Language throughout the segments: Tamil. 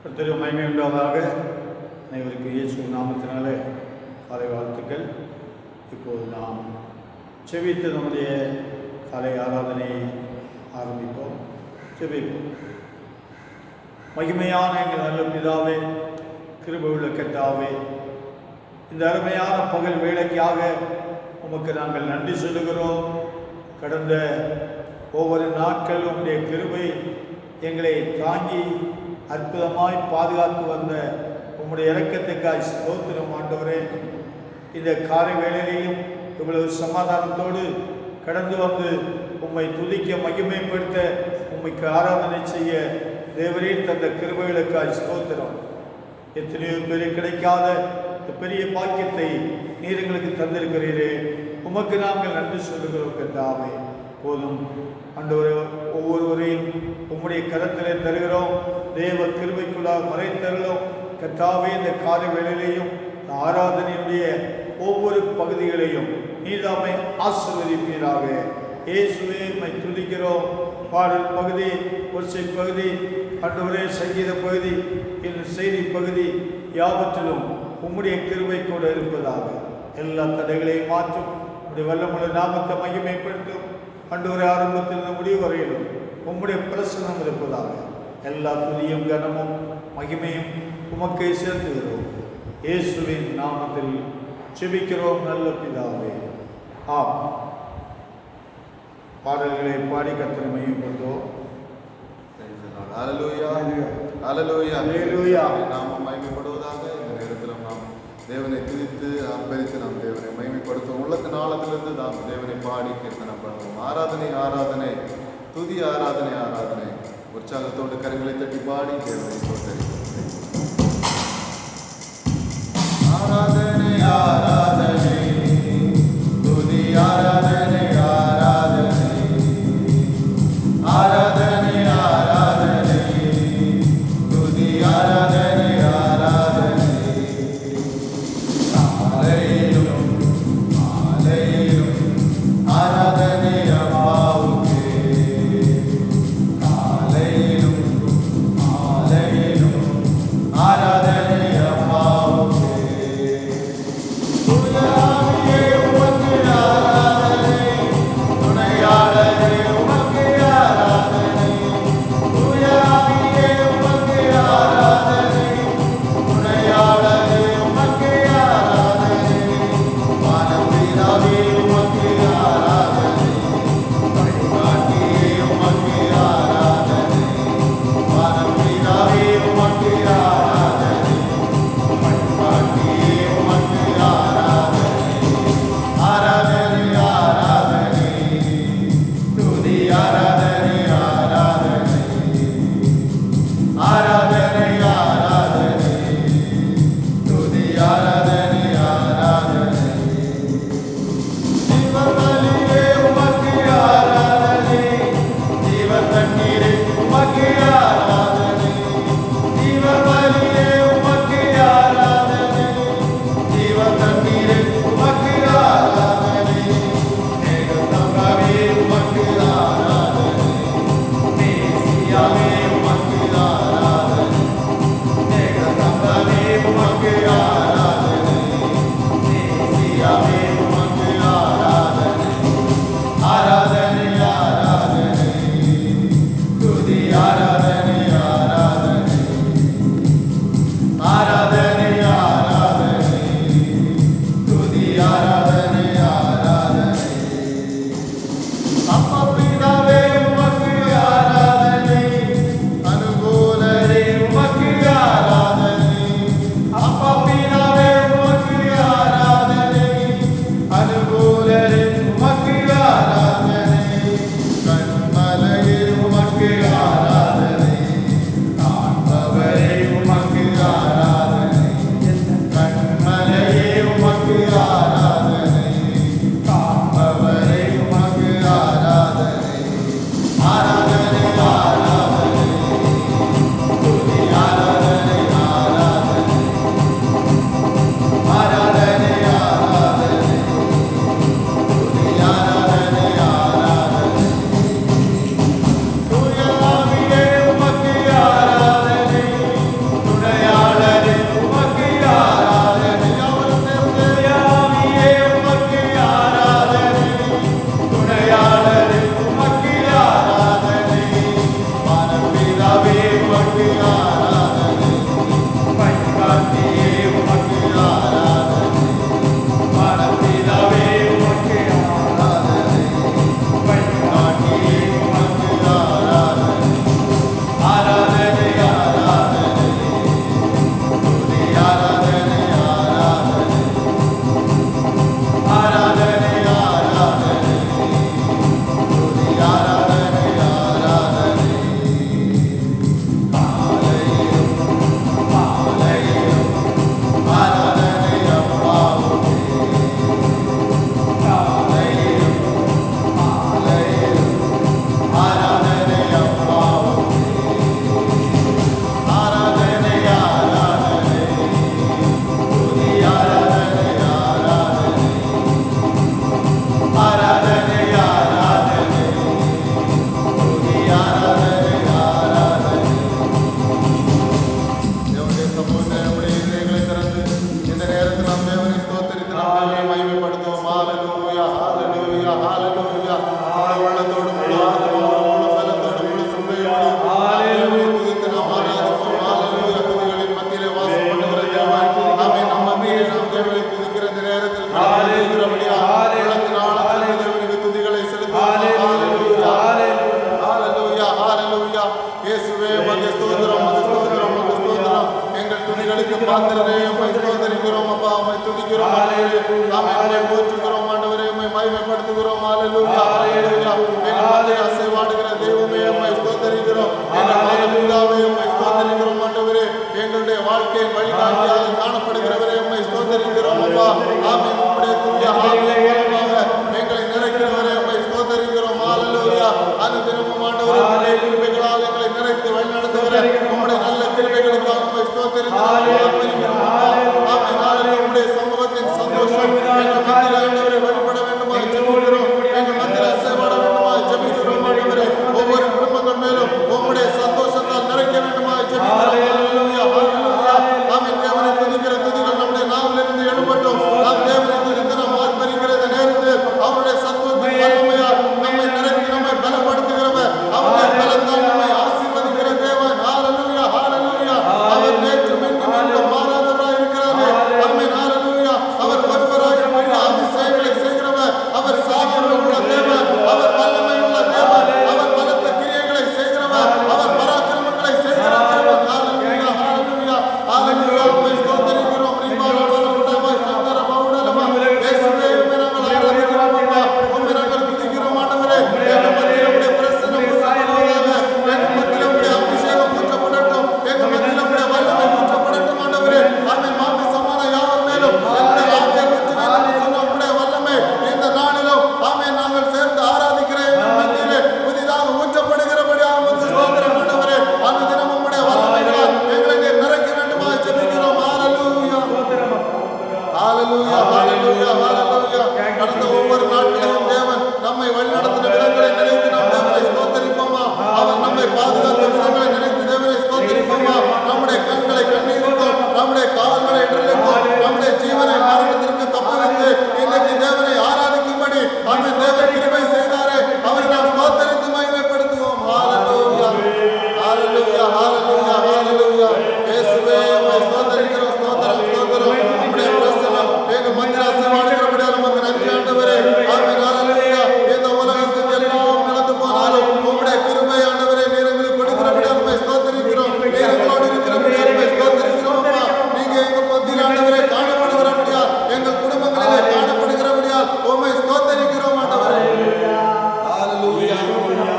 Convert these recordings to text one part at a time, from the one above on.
கர்த்தருக்கு மகிமை உண்டாவதாக. அனைவருக்கு இயேசு நாமத்தினாலே காலை வாழ்த்துக்கள். இப்போது நாம் செபித்து நம்முடைய காலை ஆராதனையை ஆரம்பிப்போம். செபிப்போம். மகிமையான எங்கள் நல்ல பிதாவே, கிருபை உள்ள கர்த்தாவே, இந்த அருமையான பகல் வேளைக்காக உமக்கு நாங்கள் நன்றி சொல்லுகிறோம். கடந்த ஒவ்வொரு நாட்களும் உடைய கிருபை எங்களை தாங்கி அற்புதமாய் பாதுகாத்து வந்த உம்முடைய இரக்கத்துக்காய் ஸ்தோத்திரம் ஆண்டவரே. இந்த காலை வேளையிலையும் இவ்வளவு சமாதானத்தோடு கடந்து வந்து உம்மை துதிக்க மகிமைப்படுத்த உம்மைக்கு ஆராதனை செய்ய தேவரே தந்த கிருபைகளுக்காய் ஸ்தோத்திரம். எத்தனையோ பேர் கிடைக்காத பெரிய பாக்கியத்தை நீர் எங்களுக்கு தந்திருக்கிறீரே, உமக்கு நாங்கள் நன்றி சொல்லுகிறோம் கர்த்தாவே. போதும் ஆண்டவரே, ஒவ்வொருவரையும் உம்முடைய கரத்திலே தருகிறோம். தேவ கிருபைக்குள்ளாக மறைத்தருளும் கர்த்தாவே. இந்த காலை வேளையிலையும் ஆராதனையுடைய ஒவ்வொரு பகுதிகளையும் நீதாமை ஆசீர்வதிப்பீராக. இயேசுவே உம்மை துதிக்கிறோம். பாடல் பகுதி, ஒற்றை பகுதி, ஆண்டவரே சங்கீத பகுதி, இந்த செய்தி பகுதி யாவற்றிலும் உம்முடைய கிருபை கூட இருப்பதாக. எல்லா தடைகளையும் மாற்றும் உம்முடைய வல்லமுள்ள நாமத்தை மகிமைப்படுத்தும். ஆண்டவரே, ஆரம்பத்தில் முடிவு வரையிலும் உம்முடைய பிரசன்னம் இருப்பதாக. எல்லா துதியும் கனமும் மகிமையும் உமக்கே செலுத்துகிறோம். இயேசுவின் நாமத்தில் செபிக்கிறோம் நல்ல பிதாவே, ஆமென். பாடல்களை பாடி கர்த்தரை மகிமைப்படுத்துவோம். ஹல்லேலூயா, ஹல்லேலூயா, ஹல்லேலூயா. நாம மகிமைப்படுவதாக. இந்த நேரத்தில் நாம் தேவனை துதித்து அர்ப்பணித்து நாம் தேவனை மகிமைப்படுத்துவோம். உள்ளத்தின் ஆழத்திலிருந்து நாம் தேவனை பாடி கீர்த்தனம் பண்ணுவோம். ஆராதனை ஆராதனை, துதி ஆராதனை ஆராதனை. உற்சாகத்தோடு கரங்களை தட்டி பாடி தேவனை தோற்றறிவோம். ஆராதனை ஆராதனை, துதி ஆராதனை ஆராதனை, ஆராதனை ஆராதனை, துதி ஆராதனை ஆராதனை. காலையிலும் மாலையிலும் ஆராதனை அம்மாவுக்கே. காலையிலும் மாலையிலும் ஆராதனை அம்மாவுக்கே. துணையாளரே உமக்கு ஆராதனை, துணையாளரே உமக்கு ஆராதனை, துணையாளரே உமக்கு ஆராதனை, துணையாளரே உமக்கு ஆராதனை, வானப்பிதாவே உமக்கு ஆராதனை, வழிகாட்டியே உமக்கு ஆராதனை, வானப்பிதாவே உமக்கு ஆராதனை, வழிகாட்டியே உமக்கு ஆராதனை. ஆராதனை ஆராதனை, துதி ஆராதனை ஆராதனை, ஆராதனை ஆராதனை, துதி ஆராதனை ஆராதனை. ஜீவபலியே உமக்கு ஆராதனை, ஜீவ தண்ணீரே உமக்கு ஆராதனை, ஜீவபலியே உமக்கு ஆராதனை, ஜீவ தண்ணீரே உமக்கு ஆராதனை, மேகஸ்தம்பமே உமக்கு ஆராதனை, மேசியாவே உமக்கு ஆராதனை, துதிக்கு பாத்திரரே, உம்மை ஸ்தோத்திரிக்கிறோம் அப்பா, உம்மை துதிக்கிறோம் ஆண்டவரே. ஆமென். உம்மை போற்றுகிறோம் ஆண்டவரே, உம்மை மகிமைப்படுத்துகிறோம். ஹல்லேலூயா, ஹல்லேலூயா. எங்கள் மத்தியில் அசைவாடுகிற தெய்வமே, உம்மை ஸ்தோத்திரிக்கிறோம். எங்கள் மாதாபிதாவே, உம்மை ஸ்தோத்திரிக்கிறோம் ஆண்டவரே. எங்களுடைய வாழ்க்கையின் வழிகாட்டியாக காணப்படுகிறவரே, உம்மை ஸ்தோத்திரிக்கிறோம் அப்பா. ஆமென். உம்முடைய தூய ஆவியின் மூலமாக எங்களை நிறைக்கிறவரே, உம்மை ஸ்தோத்திரிக்கிறோம். ஹல்லேலூயா. அனுதினமும் ஆண்டவரே, உம்முடைய கிருபைகளால் எங்களை நிறைத்து வழிநடத்துகிறே உம்முடைய நல்ல கிருபைகளுக்காக உம்மை ஸ்தோத்திரிக்கிறோம். ஆமென். ஹல்லேலூயா. உம்முடைய சமூகத்தின் சந்தோஷம் எங்கள் மத்தியில் ஆண்டவரே வெளிப்பட வேண்டுமா ஜெபிக்கிறோம். எங்கள் மத்தியில் அசைவாட வேண்டுமா ஜெபிக்கிறோம் ஆண்டவரே. ஒவ்வொரு குடும்பங்கள் மேலும் உம்முடைய சந்தோஷத்தால் நிறைக்க வேண்டுமா ஜெபிக்கிறோம். ஹல்லேலூயா, ஹல்லேலூயா. ஆமென். தேவனை துதிக்கிற துதிகள் நம்முடைய நாவிலிருந்து எழும்பட்டும். நாம் தேவனை துதித்து நாம் ஆர்ப்பரிக்கிற இந்த நேரத்தில் அவருடைய சத்துவத்தின் வல்லமையால் நம்மை நிறைத்து நம்மை பலப்படுத்துகிறவர், அவருடைய பலத்தால் நம்மை ஆசீர்வதிக்கிற தேவன். ஹல்லேலூயா, ஹல்லேலூயா. அவர் நேற்று மீண்டும் மீண்டும் மாறாதவராய் இருக்கிறாரே. ஆமென். ஹல்லேலூயா. அவர் ஒருவராய் பெரிய அதிசயங்களை செய்கிறவர். அவர் சாமர்த்தியம் உள்ள தேவன். அவர் வல்லமை உள்ள தேவன். அவர் பலத்த கிரியைகளை செய்கிறவர். அவர் பராக்கிரமங்களை செய்கிற தேவன். ஹல்லேலூயா, ஹல்லேலூயா, ஹல்லேலூயா. உம்மை ஸ்தோத்திரிக்கிறோம். ரிபாலோடலமாய் சந்தர பவுடலமா இயேசுவே, உம்மை நாங்கள் ஆராதிக்கிறோம் அப்பா. உம்மை நாங்கள் துதிக்கிறோம் ஆண்டவரே. எங்கள் மத்தியில் உம்முடைய பிரசன்னம் ஊற்றப்படுவதாக. எங்கள் மத்தியில் உம்முடைய அபிஷேகம் ஊற்றப்படட்டும். எங்கள் மத்தியில் உம்முடைய வல்லமை ஊற்றப்படட்டும் ஆண்டவரே. ஆமென். மாமிசமான யாவர் மேலும் எங்களுடைய ஆவியை ஊற்ற வேண்டும் சொன்ன உம்முடைய வல்லமை இந்த நாளிலும் ஆமென் நாங்கள் சேர்ந்து ஆராதிக்கிற எங்கள் மத்தியிலே புதிதாக ஊற்றப்படுகிறபடியாக உமக்கு ஸ்தோத்திரம் ஆண்டவரே. அனுதினம் உம்முடைய வல்லமைகளால் எங்களை நீர் நிறைக்க வேண்டுமா ஜெபிக்கிறோம். ஹல்லேலூயா, ஹல்லேலூயா, ஹல்லேலூயா, ஹல்லேலூயா. கடந்த ஒவ்வொரு நாட்களையும் தேவன் நம்மை வழிநடத்தின விதங்களை நினைத்து நாம் தேவனை ஸ்தோத்திரிப்போமா. அவர் நம்மை பாதுகாத்த விதங்களை நினைத்து தேவனை ஸ்தோத்திரிப்போமா. நம்முடைய கண்களை கண்ணீருக்கும் நம்முடைய கால்களை இடர்களுக்கும் நம்முடைய ஜீவனை மரணத்திற்கு தப்புவித்து இன்னைக்கு தேவனை ஆராதிக்கும்படி அந்த தேவன் கிருபை செய்தாரே, அவரை நாம் ஸ்தோத்திரித்து மகிமைப்படுத்துவோம். ஹல்லேலூயா, ஹல்லேலூயா, ஹல்லேலூயா, ஹல்லேலூயா. இயேசுவே, உம்மை ஸ்தோத்திரிக்கிறோம். ஸ்தோத்திரம், ஸ்தோத்திரம். உம்முடைய பிரசன்னம் எங்கள் மத்தியில் அசைவாடுகிறபடியால் உமக்கு நன்றி ஆண்டவரே. ஆமென். ஹல்லேலூயா. இந்த உலகத்தில் எல்லாம் நடந்து போனாலும் உம்முடைய கிருபை ஆண்டவரே நீர் எங்களுக்கு கொடுக்கிறபடியால் உம்மை ஸ்தோத்திரிக்கிறோம். நீர் எங்களோடு இருக்கிறபடியால் உம்மை ஸ்தோத்திரிக்கிறோம் அப்பா. நீங்க எங்கள் மத்தியில் ஆண்டவரே காணப்படுகிறபடியால் எங்கள் குடும்பங்களிலே காணப்படுகிறபடியால் உம்மை ஸ்தோத்திரிக்கிறோம் ஆண்டவரே. ஹல்லேலூயா,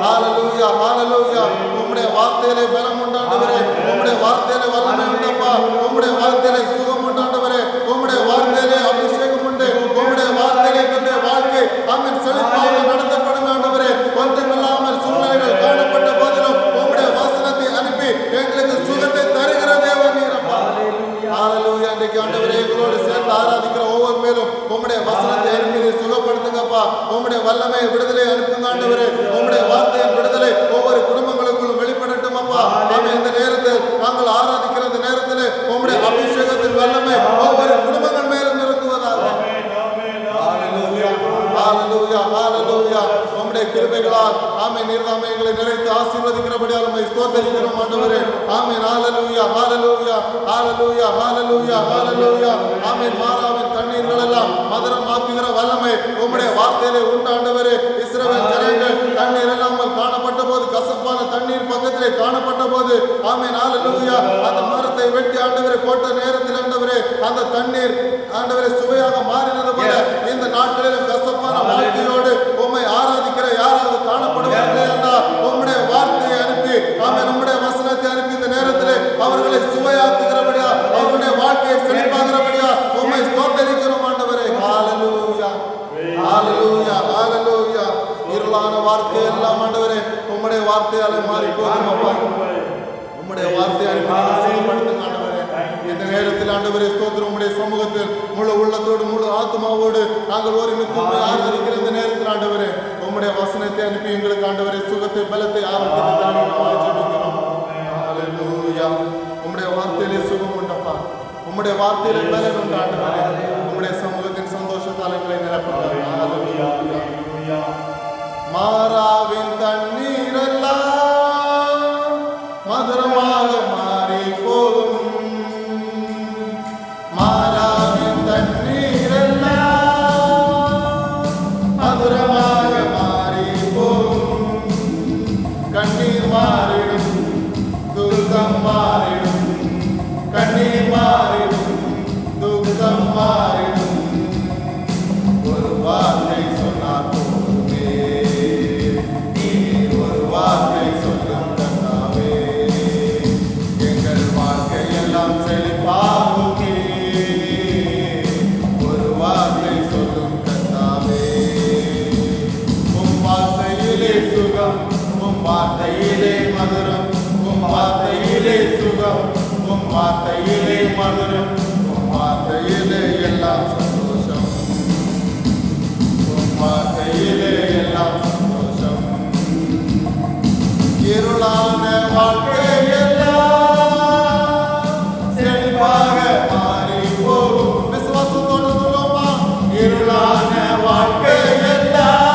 ஹல்லேலூயா, ஹல்லேலூயா. உம்முடைய வார்த்தையிலே பலம் உண்டாண்டவரே. உம்முடைய வார்த்தையிலே வல்லமை உண்டப்பா. உம்முடைய வார்த்தையிலே சுகம் உண்டாண்டவரே. உம்முடைய வார்த்தையிலே அபிஷேகம் உண்டு. உம்முடைய வார்த்தையிலே எங்களுடைய வாழ்க்கை ஆமென் செழிப்பாக நடத்தப்படும் ஆண்டவரே. ஒன்றுமில்லாமல் சூழ்நிலைகள் காணப்பட்ட போதிலும் உம்முடைய வசனத்தை அனுப்பி எங்களுக்கு சுகத்தை தருகிற தேவன் நீரப்பா. ஹல்லேலூயா. இன்றைக்கு ஆண்டவரே எங்களோடு சேர்ந்து ஆராதிக்கிற ஒவ்வொரு மேலும் உம்முடைய வசனத்தை அனுப்பி நீர் சுகப்படுத்துங்கப்பா. உம்முடைய வல்லமை விடுதலை அனுப்புங்க ஆண்டவரே. உம்முடைய வார்த்தையின் விடுதலை ஒவ்வொரு குடும்பங்களுக்குள்ளும் வெளிப்படட்டும் அப்பா. ஆமென். இந்த நேரத்தில் நாங்கள் ஆராதிக்கிற இந்த நேரத்தில் உம்முடைய அபிஷேகத்தின் வல்லமை ஒவ்வொரு குடும்பங்கள் மேலும் இறங்குவதாக. ஹல்லேலூயா, ஹல்லேலூயா, ஹல்லேலூயா. உம்முடைய கிருபைகளால் ஆமென் நீர்தாமே எங்களை நிறைத்து ஆசீர்வதிக்கிறபடியால் உம்மை ஸ்தோத்திரிக்கிறோம் ஆண்டவரே. ஆமென். ஹல்லேலூயா, ஹல்லேலூயா, ஹல்லேலூயா, ஹல்லேலூயா, ஹல்லேலூயா. ஆமென். மாறாவின் தண்ணீர்கள் எல்லாம் மதுரமாக்குகிற வல்லமை உம்முடைய வார்த்தையிலே உண்டு ஆண்டவரே. இஸ்ரவேல் ஜனங்கள் தண்ணீர் இல்லாமல் காணப்பட்ட போது, கசப்பான தண்ணீர் பக்கத்திலே காணப்பட்ட போது ஆமென். ஹல்லேலூயா. அந்த மரத்தை வெட்டி ஆண்டவரே போட்ட நேரத்தில் ஆண்டவரே அந்த தண்ணீர் ஆண்டவரே சுவையாக மாறினது போல இந்த நாட்களிலும் கசப்பான வாழ்க்கையோடு உம்மை ஆராதிக்கிற யாராவது காணப்படுவார்களே என்றால் உம்முடைய வார்த்தையை அனுப்பி ஆமென் உம்முடைய வசனத்தை அனுப்பி இந்த நேரத்திலே அவர்களை சுவையாக்குகிறபடியா அவருடைய வாழ்க்கையை செழிப்பாகிறபடியா உம்மை ஸ்தோத்திரிக்கிறோம் ஆண்டவரே. ஹல்லேலூயா, ஹல்லேலூயா, ஹல்லேலூயா. இருளான வார்த்தை எல்லாம் ஆண்டவரே உம்முடைய வார்த்தையாலே மாறி போகும் அப்பா. உம்முடைய வார்த்தையை செயல்படுத்துங்க ஆண்டவரே. இந்த நேரத்தில் ஆண்டவரே ஸ்தோத்திரம். உம்முடைய சமூகத்தில் முழு உள்ளத்தோடு முழு ஆத்மாவோடு நாங்கள் ஒருமித்து ஆராதிக்கிற இந்த நேரத்தில் ஆண்டவரே உம்முடைய வசனத்தை அனுப்பி எங்களுக்கு ஆண்டவரே சுகத்தை பலத்தை ஆரோக்கியத்தை ஜெபிக்கிறோம். ஹல்லேலூயா. உம்முடைய வார்த்தையிலே சுகம் உண்டப்பா. உம்முடைய வார்த்தையிலே பலன் உண்டு ஆண்டவரே. உம்முடைய சமூகத்தின் சந்தோஷத்தால் எங்களை நிரப்புங்க. ஹல்லேலூயா. மாறாவின் தண்ணீரெல்லாம் மதுரமாக மாறி போகும். மாறாவின் தண்ணீரெல்லாம் மதுரமாக மாறி போகும். கண்ணீர் மாறிடும், துக்கம் மாறிடும், கண்ணீர் மாறி உம் வார்த்தையிலே மதுரம், உம் வார்த்தையிலே எல்லாம் சந்தோஷம், உம் வார்த்தையிலே எல்லாம் சந்தோஷம். இருளான வாழ்க்கை எல்லாம் செழிப்பாக மாறி போகும். விசுவாசத்தோடு சொல்லுமா, இருளான வாழ்க்கை எல்லாம்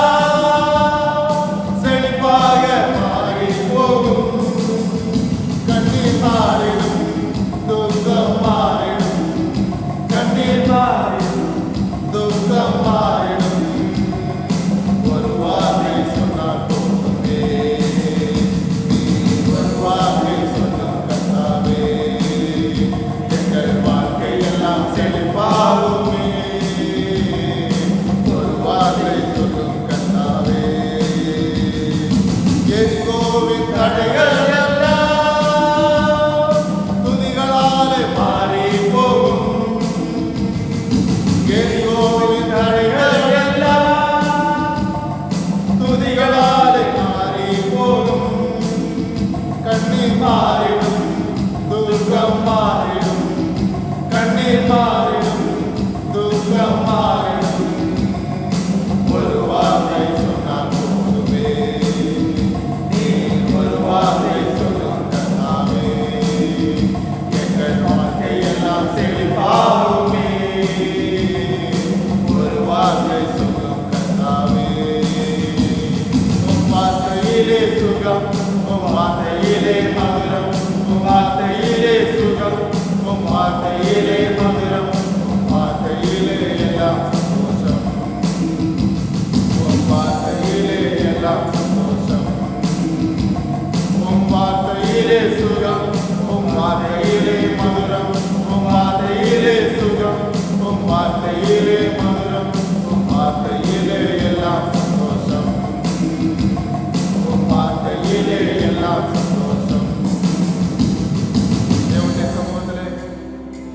செழிப்பாக மாறி போகும். கண்ணீர் மாறிடும், துக்கம் மாறிடும், கண்ணீர் மாறிடும், துக்கம் மாறிடும். ஒரு வார்த்தை சொன்னால் போதுமே, நீ ஒரு வார்த்தை சொன்னால் கர்த்தாவே, எங்கள் வாழ்க்கையெல்லாம் செழிப்பாகுமே. ஒரு வார்த்தை சொல்லும் கர்த்தாவே, எரிகோவின் தடைகள் எல்லாம் துதிகளாலே மாறி போகும். எரிகோவின் தடைகள் எல்லாம் துதிகளாலே மாறி போகும். கண்ணீர் மாறிடும், துக்கம் மாறிடும், கண்ணீர் மாறிடும், துக்கம் மாறிடும். ஒரு வார்த்தை சொன்னால் போதுமே, நீ ஒரு வார்த்தை சொல்லும் கர்த்தாவே, எங்கள் வாழ்க்கையெல்லாம் செழிப்பாகுமே. ஒரு வார்த்தை சொல்லும் கர்த்தாவே, உம் வார்த்தையிலே சுகம், உம் வார்த்தையிலே மதுரம், உம் வார்த்தையிலே சுகம், உம் வார்த்தையிலே மதுரம், உம் வார்த்தையிலே எல்லாம் சந்தோஷம், உம் வார்த்தையிலே எல்லாம் சந்தோஷம். உம் வார்த்தையிலே சுகம், உம் வார்த்தையிலே மதுரம், உம் வார்த்தையிலே சுகம், உம் வார்த்தையிலே மதுரம், உம் வார்த்தையிலே எல்லாம் சந்தோஷம், உம் வார்த்தையிலே எல்லாம் சந்தோஷம். தேவனுடைய சமூகத்திலே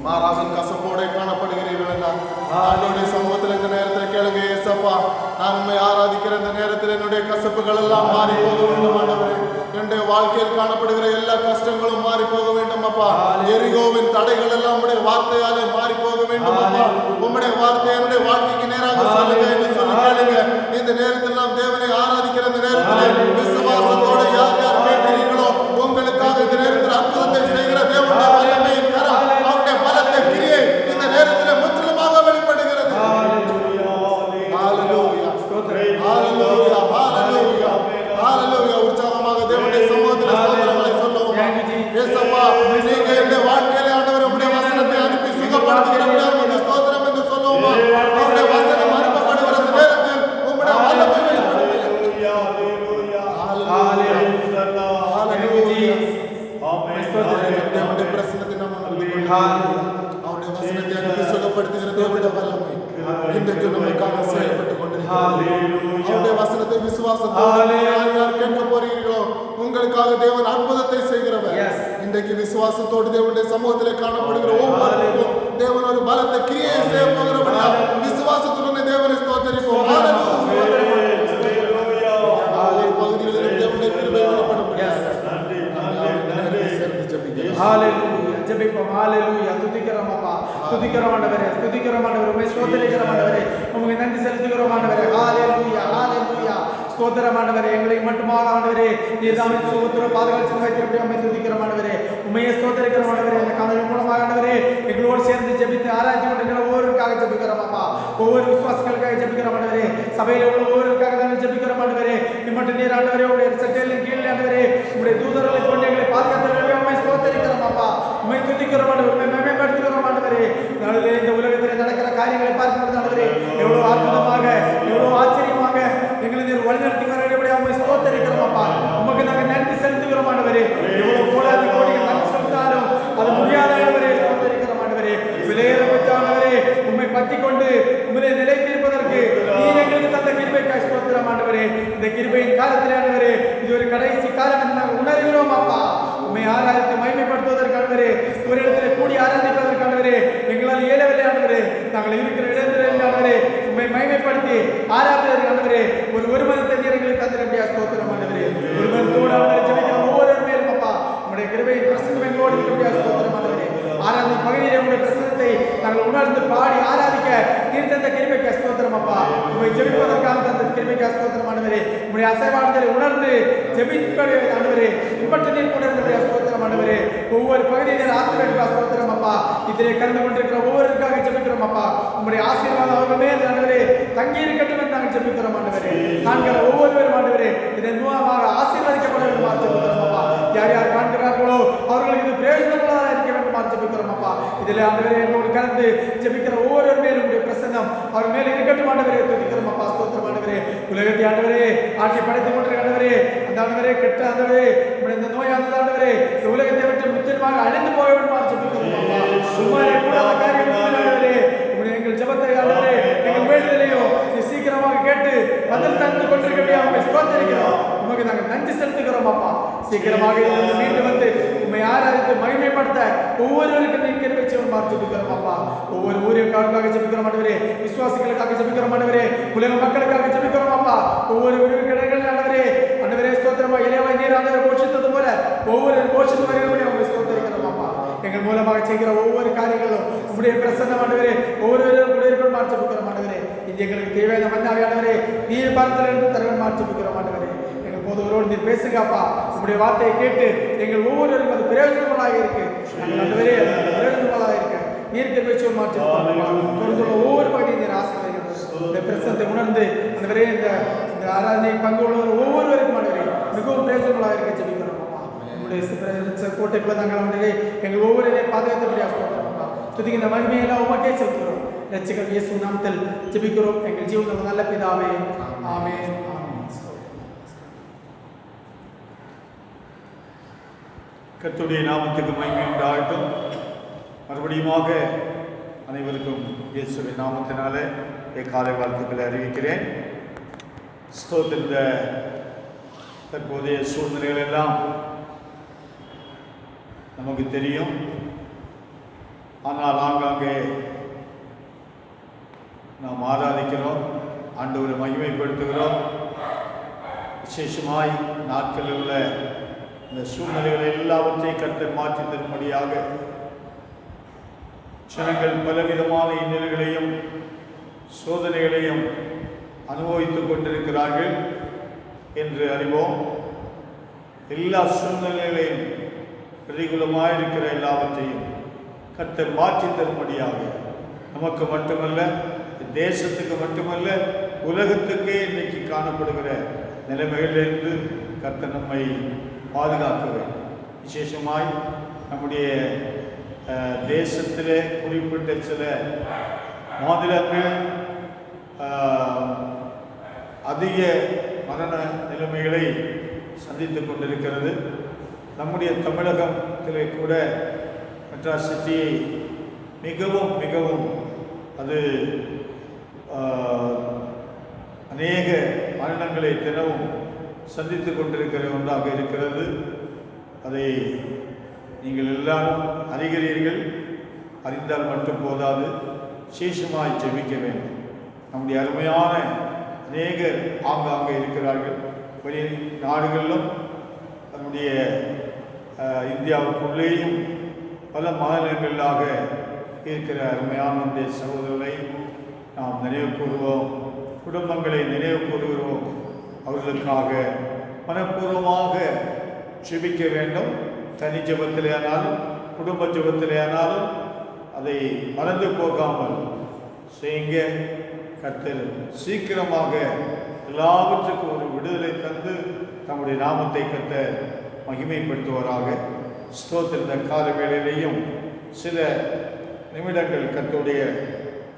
மாறாவின் கசப்போட காணப்படுகிறீர்கள் எல்லாம் ஆண்டவருடைய சமூகத்தில் இந்த நேரத்தில் கேளுங்க. ஏசப்பா, நான் உண்மை ஆராதிக்கிற இந்த நேரத்தில் என்னுடைய கசப்புகள் எல்லாம் மாறி போக வேண்டும் ஆண்டவரே. என்னுடைய வாழ்க்கையில் காணப்படுகிற எல்லா கஷ்டங்களும் மாறி போக வேண்டும் அப்பா. எரிகோவின் தடைகள் எல்லாம் உம்முடைய வார்த்தையாலே மாறி போக வேண்டும் அப்பா. உம்முடைய வார்த்தை என்னுடைய வாழ்க்கைக்கு நேராக சொல்லுங்க என்று சொல்லி கேளுங்க. இந்த நேரத்தில் நாம் தேவனை ஆராதிக்கிற இந்த நேரத்தில் விசுவாசத்தோடு யார் யார் கேட்கிறீர்களோ உங்களுக்காக இந்த நேரத்தில் அற்புதத்தை செய்கிற தேவனுடைய வல்லமையின் கரம், அவருடைய பலத்தை கிரியை இந்த நேரத்தில் முற்றிலுமாக வெளிப்படுகிறது. ஹalleluya, ஹalleluya, ஹalleluya, ஹalleluya. உற்சாகமாக தேவனுடைய சமூகத்தில் ஸ்தோத்திரங்களை சொல்லுவோம். இயேசுப்பா, நீங்க இந்த வாழ்க்கையிலே ஆண்டவர் உம்முடைய வசனத்தை அனுப்பி சுகப்படுத்துகிறீர்கள் என்று ஸ்தோத்திரம் என்று சொல்லுவோம். அவருடைய வசனம் அனுப்பப்படுகிற இந்த நேரத்தில் உம்முடைய வல்லமை வெளிப்படுகிறது. ஹalleluya, ஹalleluya, ஆமென். தேவனுடைய பிரசன்னத்தை நாம் அவருடைய வசனத்தை அனுப்பி சுகப்படுத்துகிற தேவனுடைய வல்லமை இன்றைக்கு நமக்காக செயல்பட்டுக் கொண்டிருக்கிறது. அவருடைய வசனத்தை விசுவாசத்தோடு யார் யார் கேட்க போறீர்களோ உங்களுக்காக தேவன் அற்புதத்தை செய்கிறவர். இன்றைக்கு விசுவாசத்தோடு தேவனுடைய சமூகத்திலே காணப்படுகிற ஒவ்வொருவருக்கும் தேவன் ஒரு பலத்தை கிரியை செய்ய போகிறவர்களா விசுவாசத்துடனே தேவனை ஸ்தோத்திரிப்போம். பகுதிகளிலும் தேவனுடைய கிருபை வெளிப்படும். ஜெபிப்போம். ஹalleluya, துதிக்கிறோம் அப்பா, துதிக்கிறோம் ஆண்டவரே, துதிக்கிறோம் ஆண்டவரே, உம்மை ஸ்தோத்திரிக்கிறோம் ஆண்டவரே, உமக்கு நன்றி செலுத்துகிறோம் ஆண்டவரே. ஹalleluya, ஹalleluya, ஸ்தோத்திரம் ஆண்டவரே. எங்களை மட்டுமாக ஆண்டவரே நீர் தாமே ஸ்தோத்திர பாதுகாத்து வைத்திருப்பீர். உம்மை துதிக்கிறோம் ஆண்டவரே, உம்மையே ஸ்தோத்திரிக்கிறோம் ஆண்டவரே. இந்த காலையில் மூலமாக ஆண்டவரே எங்களோடு சேர்ந்து ஜெபித்து ஆராய்ச்சி கொண்டிருக்கிற ஒவ்வொருவருக்காக ஜெபிக்கிறோம் அப்பா. ஒவ்வொரு விசுவாசிகளுக்காக ஜெபிக்கிறோம் ஆண்டவரே. சபையில் உள்ள ஒவ்வொருவருக்காக தான் ஜெபிக்கிறோம் ஆண்டவரே. இம்மட்டு நீர் ஆண்டவரே உடைய சட்டையின் கீழே ஆண்டவரே உடைய தூதர்களை கொண்டு எங்களை பாதுகாத்து உம்மை ஸ்தோத்திரிக்கிறோம் அப்பா. உம்மை துதிக்கிறோம் ஆண்டவரே, உம்மை மேம்படுத்துகிறோம் ஆண்டவரே. இந்த உலகத்தில் நடக்கிற காரியங்களை பார்க்கும்போது ஆண்டவரே எவ்வளவு அற்புதமாக எவ்வளவு ஆச்சரியமாக எங்களை நீர் வழிநடத்தி வரக்கூடிய உம்மை ஸ்தோத்திரிக்கிறோம் அப்பா. உமக்கு நாங்கள் நன்றி செலுத்துகிறோம் ஆண்டவரே. எவ்வளவு கோடாதி கோடிகள் நன்றி செலுத்தாலும் அது முடியாத ஆண்டவரே ஸ்தோத்திரிக்கிறோம் ஆண்டவரே. விலையேற பெற்ற ஆண்டவரே உம்மை பற்றி கொண்டு உம்மிலே நிலைத்திருப்பதற்கு நீர் எங்களுக்கு தந்த கிருபைக்காய் ஸ்தோத்திரம் ஆண்டவரே. இந்த கிருபையின் காலத்தில் ஆண்டவரே இது ஒரு கடைசி காலம் என்று நாங்கள் உணர்கிறோம் அப்பா. உம்மை ஆராதித்து மகிமைப்படுத்துவதற்கானவரே, ஒரு இடத்துல கூடி ஆராதிப்பதற்கானவரே எங்களால் இயலவில்லை ஆண்டவரே. நாங்கள் இருக்கிற இடத்தில் ஆண்டவரே உம்மை மகிமைப்படுத்தி ஆராதிப்பதற்கானவரே ஒரு மனத்தை எங்களுக்கு தந்திரப்படியா ஸ்தோத்திரம் ஆண்டவரே. ஒரு மனத்தோடு ஆண்டவரே ஜெபிக்கிற ஒவ்வொரு மேலும் அப்பா உம்முடைய கிருபையின் பிரசன்னம் எங்களோடு இருக்கிறபடியா ஸ்தோத்திரம் ஆண்டவரே. நாங்கள் உணர்ந்து பாடி ஆராதிக்க நீர் தந்த கிருபைக்கு ஸ்தோத்திரம் அப்பா. உம்மை ஜெபிப்பதற்காக தந்த கிருபைக்கு ஸ்தோத்திரம் ஆண்டவரே. உம்முடைய அசைவாடுதலை உணர்ந்து ஜெபிப்பதை ஆண்டவரே பின்பற்ற நீர் கொண்டிருந்த ஸ்தோத்திரம் ஆண்டவரே. ஒவ்வொரு பகுதியினர் ஆசிரியர்களுக்கு ஸ்தோத்திரம் அப்பா. இதிலே கலந்து கொண்டிருக்கிற ஒவ்வொருக்காக ஜெபிக்கிறோம் அப்பா. உம்முடைய ஆசீர்வாதம் அவர்கள் மேல் ஆண்டவரே தங்கி இருக்கட்டும் என்று நாங்கள் ஜெபிக்கிறோம் ஆண்டவரே. காண்கிற ஒவ்வொருவரும் ஆண்டவரே இதன் மூலமாக ஆசீர்வதிக்கப்பட வேண்டும் ஜெபிக்கிறோம் அப்பா. யார் யார் காண்கிறார்களோ அவர்களுக்கு இது பிரயோஜனமுள்ளதாக இருக்க வேண்டும் ஜெபிக்கிறோம் அப்பா. இதில் ஆண்டவரே எங்களோடு கலந்து ஜெபிக்கிற ஒவ்வொரு மேலும் உடைய பிரசன்னம் அவர் மேல் இருக்கட்டும் ஆண்டவரே. துதிக்கிறோம் அப்பா. ஸ்தோத்திரம் ஆண்டவரே. உலகத்தை ஆண்டவரே ஆட்சி படைத்துக் கொண்டிருக்கிற ஆண்டவரே அந்த ஆண்டவரே கெட்ட ஆண்டவரே இந்த நோயானது ஆண்டவரே இந்த உலகத்தை விட்டு முற்றிலுமாக அழிந்து போக வேண்டும் ஜெபிக்கிறோம் அப்பா. சும்மாவே கூடாத காரியம் ஆண்டவரே எங்கள் ஜெபத்தை ஆண்டவரே எங்கள் வேண்டுதலையும் சீக்கிரமாக கேட்டு பதில் தந்து கொண்டிருக்கிறோம். உம்மை ஸ்தோத்திரிக்கிறோம். உமக்கு நாங்கள் நன்றி செலுத்துகிறோம் அப்பா. சீக்கிரமாக மீண்டு வந்து உம்மை ஆராதித்து மகிமைப்படுத்த ஒவ்வொருவருக்கும் நீர் கிருபை செய்யும்படி ஜெபிக்கிறோம் அப்பா. ஒவ்வொரு ஊழியர்களுக்காக ஜெபிக்கிறோம் ஆண்டவரே. விசுவாசிகளுக்காக ஜெபிக்கிறோம் ஆண்டவரே. உலக மக்களுக்காக ஜெபிக்கிறோம் அப்பா. ஒவ்வொரு உறவுகளில் ஆண்டவரே ஆண்டவரே ஸ்தோத்திரமா இளையவை நீர் ஆண்டவரை போஷித்தது போல ஒவ்வொரு போஷித்து வருகிறவரையும் உம்மை ஸ்தோத்திரிக்கிறோம் அப்பா. எங்கள் மூலமாக செய்கிற ஒவ்வொரு காரியங்களும் உம்முடைய பிரசன்னம் ஆண்டவரே ஒவ்வொருவரும் கூட இருக்கணும் ஜெபிக்கிறோம் ஆண்டவரே. இது எங்களுக்கு தேவையான மன்னாவே ஆண்டவரே நீர் பாரத்திலிருந்து தருவன் ஜெபிக்கிறோம் ஆண்டவரே. எங்கள் போதவரோடு நீர் பேசுங்கப்பா. உம்முடைய வார்த்தையை கேட்டு எங்கள் ஒவ்வொருவருக்கும் அது பிரயோஜனமாக இருக்கு. நாங்கள் ஆண்டவரே பிரயோஜனமாக இருக்க நீர் பேச்சு மாற்றம் ஒவ்வொரு பகுதியும் நீர் ஆசீர்வதிக்கிறோம். இந்த பிரசனத்தை உணர்ந்து ஆண்டவரே இந்த ஆராதனை பங்கு உள்ளவர் ஒவ்வொருவருக்கும் ஆண்டவரே மிகவும் பிரயோஜனமாக இருக்க ஜெபிக்கிறோம் அப்பா. உங்களுடைய கோட்டைக்குள்ள நாங்கள் ஆண்டவரே எங்கள் ஒவ்வொருவரையும் பாதுகாத்தபடியாக துதிக்கின்ற மகிமையெல்லாம் உமக்கே செலுத்துகிறோம். ரட்சகர் இயேசு நாமத்தில் ஜெபிக்கிறோம் எங்கள் ஜீவனில் நல்ல பிதாவே. ஆமென். கர்த்தருடைய நாமத்துக்கு மகிமை உண்டாகட்டும். மறுபடியுமாக அனைவருக்கும் இயேசுவின் நாமத்தினாலே காலை வாழ்த்துக்களை அறிவிக்கிறேன். ஸ்தோத்திர தற்போதைய சூழ்நிலைகள் எல்லாம் நமக்கு தெரியும். ஆனால் ஆங்காங்கே நாம் ஆராதிக்கிறோம், ஆண்டவரை மகிமைப்படுத்துகிறோம். விசேஷமாய் நாட்களில் உள்ள இந்த சூழ்நிலைகளை எல்லாவற்றையும் கர்த்தர் மாற்றி தரும்படியாக ஜனங்கள் பலவிதமான இன்னல்களையும் சோதனைகளையும் அனுபவித்துக் கொண்டிருக்கிறார்கள் என்று அறிவோம். எல்லா சூழ்நிலைகளையும் பிரதிகூலமாக இருக்கிற எல்லாவற்றையும் கர்த்தர் மாற்றி தரும்படியாக நமக்கு மட்டுமல்ல, தேசத்துக்கு மட்டுமல்ல, உலகத்துக்கே இன்றைக்கு காணப்படுகிற நிலைமைகளிலிருந்து கர்த்தர் நம்மை பாதுகாக்க வேண்டும். விசேஷமாய் நம்முடைய தேசத்திலே குறிப்பிட்ட சில மாநிலங்கள் அதிக மரண நிலைமைகளை சந்தித்து கொண்டிருக்கிறது. நம்முடைய தமிழகத்திலே கூட மெட்ராஸ் சிட்டியை மிகவும் மிகவும் அது அநேக மரணங்களை தினமும் சந்தித்து கொண்டிருக்கிற ஒன்றாக இருக்கிறது. அதை நீங்கள் எல்லாரும் அறிகிறீர்கள். அறிந்தால் மட்டும் போதாது, விசேஷமாய் ஜெபிக்க வேண்டும். நம்முடைய அருமையான அநேகர் ஆங்காங்கே இருக்கிறார்கள். வெளி நாடுகளிலும் நம்முடைய இந்தியாவுக்குள்ளேயும் பல மாநிலங்களாக இருக்கிற அருமையான நம்முடைய சகோதரர்களை நாம் நினைவு கூறுவோம். குடும்பங்களை நினைவு கூறுகிறோம். அவர்களுக்காக மனப்பூர்வமாக ஜெபிக்க வேண்டும். தனி ஜெபத்திலே ஆனாலும் குடும்ப ஜெபத்திலே ஆனாலும் அதை மறந்து போகாமல் செய்யுங்க. கர்த்தர் சீக்கிரமாக எல்லாவற்றுக்கும் ஒரு விடுதலை தந்து தம்முடைய நாமத்தை கர்த்தர் மகிமைப்படுத்துவராக. ஸ்தோத்திர கால வேளையிலேயும் சில நிமிடங்கள் கர்த்தருடைய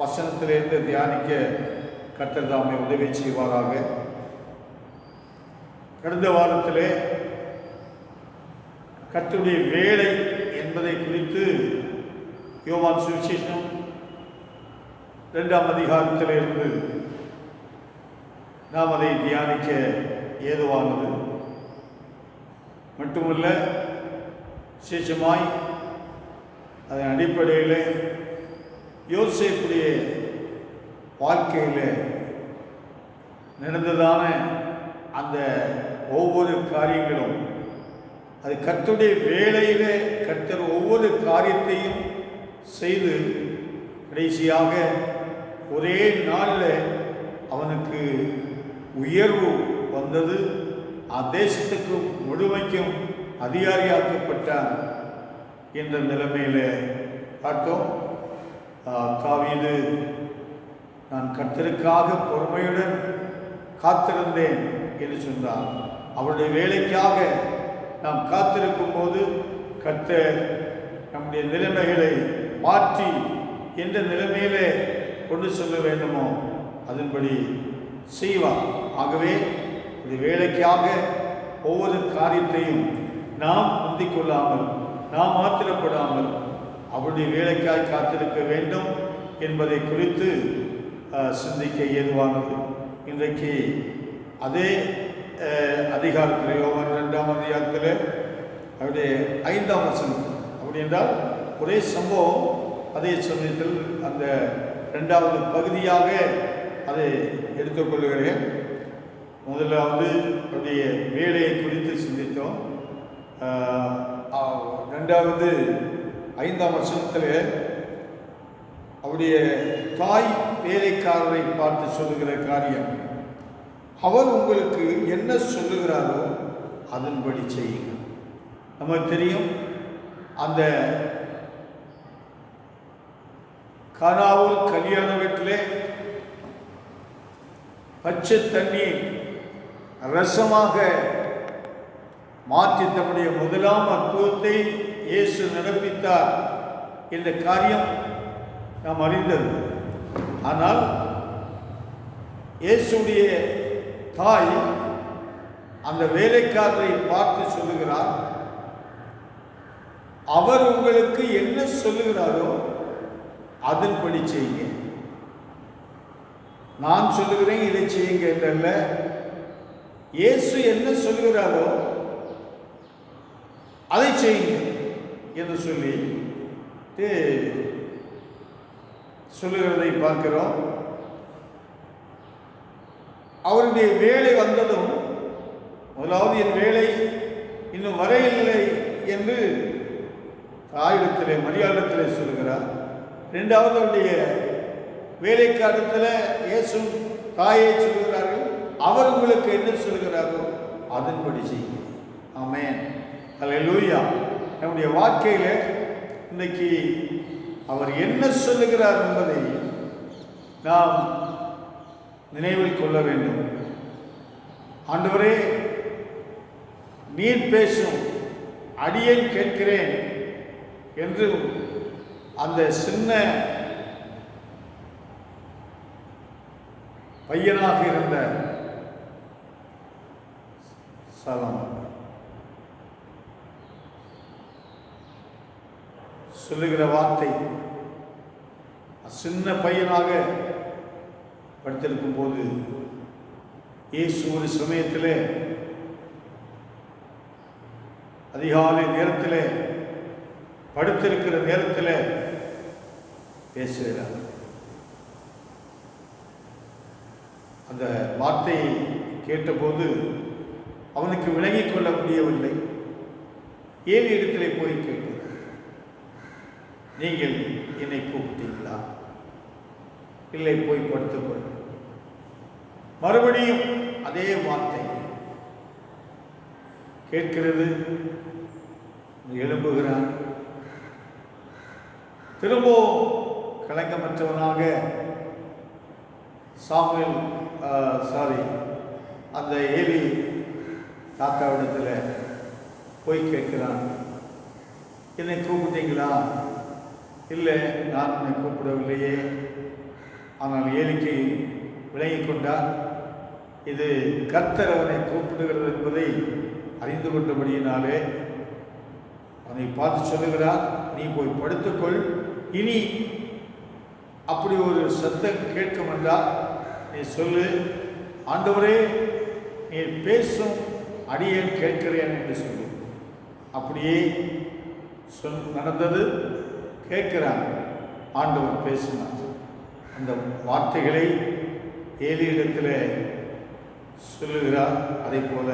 வசனத்திலிருந்து தியானிக்க கர்த்தர் தாமே உதவி செய்வாராக. கடந்த வாரத்திலே கர்த்தருடைய வேலை என்பதை குறித்து யோவான் சுவிசேஷம் 2ஆம் அதிகாரத்திலிருந்து நாம் அதை தியானிக்க ஏதுவானது மட்டுமல்ல, விசேஷமாய் அதன் அடிப்படையில் யோசேப்புடைய வாழ்க்கையில் நடந்ததான அந்த ஒவ்வொரு காரியங்களும், அது கர்த்தருடைய வேலையிலே கர்த்தர் ஒவ்வொரு காரியத்தையும் செய்து கடைசியாக ஒரே நாளில் அவனுக்கு உயர்வு வந்தது. தேசத்துக்கு முழுமைக்கும் அதிகாரியாக்கப்பட்டான் என்ற நிலைமையில் பார்த்தோம். தாவீது, நான் கர்த்தருக்காக பொறுமையுடன் காத்திருந்தேன் என்று சொன்னார். அவருடைய வேலைக்காக நாம் காத்திருக்கும் போது கர்த்தர் நம்முடைய நிலைமைகளை மாற்றி எந்த நிலைமையிலே கொண்டு செல்ல வேண்டுமோ அதன்படி செய்வார். ஆகவே இந்த வேலைக்காக ஒவ்வொரு காரியத்தையும் நாம் முந்திக் கொள்ளாமல், நாம் ஆத்திரப்படாமல் அவருடைய வேலைக்காய் காத்திருக்க வேண்டும் என்பதை குறித்து சிந்திக்க ஏதுவானது. இன்றைக்கு அதே அதிகாரத்தில், யோவான் 2ஆம் அதிகாரத்தில் அவருடைய 5ஆம் வசனம், அப்படி என்றால் ஒரே சம்பவம், அதே சமயத்தில் அந்த 2வது பகுதியாக அதை எடுத்துக்கொள்கிறேன். முதலாவது அவருடைய வேலையை குறித்து சிந்தித்தோம். 2வது 5ஆம் வசனத்தில் அவருடைய தாய் வேலைக்காரரை பார்த்து சொல்லுகிற காரியம், அவர் உங்களுக்கு என்ன சொல்லுகிறாரோ அதன்படி செய்யுங்க. நமக்கு தெரியும், அந்த கானாவூர் கல்யாண வீட்டிலே பச்சை தண்ணீர் ரசமாக மாற்றி தம்முடைய முதலாம் அற்புதத்தை இயேசு நடப்பித்தார் என்ற காரியம் நாம் அறிந்தது. ஆனால் இயேசுடைய தாய் அந்த வேலைக்காரரை பார்த்து சொல்லுகிறார், அவர் உங்களுக்கு என்ன சொல்லுகிறாரோ அதன்படி செய்யுங்க. நான் சொல்லுகிறேன் இதை செய்யுங்க என்றல்ல, இயேசு என்ன சொல்லுகிறாரோ அதை செய்யுங்க என்று சொல்லி சொல்லுகிறதை பார்க்கிறோம். அவருடைய வேலை வந்ததும், முதலாவது என் வேலை இன்னும் வரையில்லை என்று தாயிடத்திலே, மரியாளிடத்திலே சொல்லுகிறார். 2வது அவருடைய வேலைக்காரத்தில் இயேசு தாயை சொல்கிறார்கள், அவர் உங்களுக்கு என்ன சொல்கிறாரோ அதன்படி செய்யுங்க. ஆமென், அல்லேலூயா. நம்முடைய வாழ்க்கையில் இன்னைக்கு அவர் என்ன சொல்லுகிறார் என்பதை நாம் நினைவில் கொள்ள வேண்டும். ஆண்டவரே, நீர் பேசும், அடியேன் கேட்கிறேன் என்று அந்த சின்ன பையனாக இருந்த சாலமோன் சொல்லுகிற வார்த்தை, சின்ன பையனாக படுத்திருக்கும் போது இயேசு ஒரு சமயத்தில் அதிகாலை நேரத்தில் படுத்திருக்கிற நேரத்தில் பேசுகிறார். அந்த வார்த்தையை கேட்டபோது அவனுக்கு விளங்கிக் கொள்ள முடியவில்லை. 7 இடத்திலே போய் கேட்கிறார், நீங்கள் என்னை கூப்பிட்டீங்களா? இல்லை, போய் படுத்துக்கொள். மறுபடியும் அதே வார்த்தை கேட்கிறது. எழும்புகிறான். திரும்பவும் கலங்கமற்றவனாக அந்த ஏலி தாத்தாவிடத்தில் போய் கேட்கிறான், என்னை கூப்பிட்டீங்களா? இல்லை, நான் என்னை கூப்பிடவில்லையே. ஆனால் ஏலிக்கு விளங்கிக் கொண்டார், இது கர்த்தர் அவனை கூப்பிடுகிறது என்பதை அறிந்து கொண்டபடியினாலே அவனை பார்த்து சொல்லுகிறார், நீ போய் படுத்துக்கொள். இனி அப்படி ஒரு சத்தம் கேட்கும் என்றால் நீ சொல்லு, ஆண்டவரே, நீ பேசும், அடியேன் கேட்கிறேன் என்று சொல்லு. அப்படியே நடந்தது. கேட்கிறான், ஆண்டவர் பேசினார். அந்த வார்த்தைகளை ஏலியிடத்தில் சொல்லுகிறார். அதே போல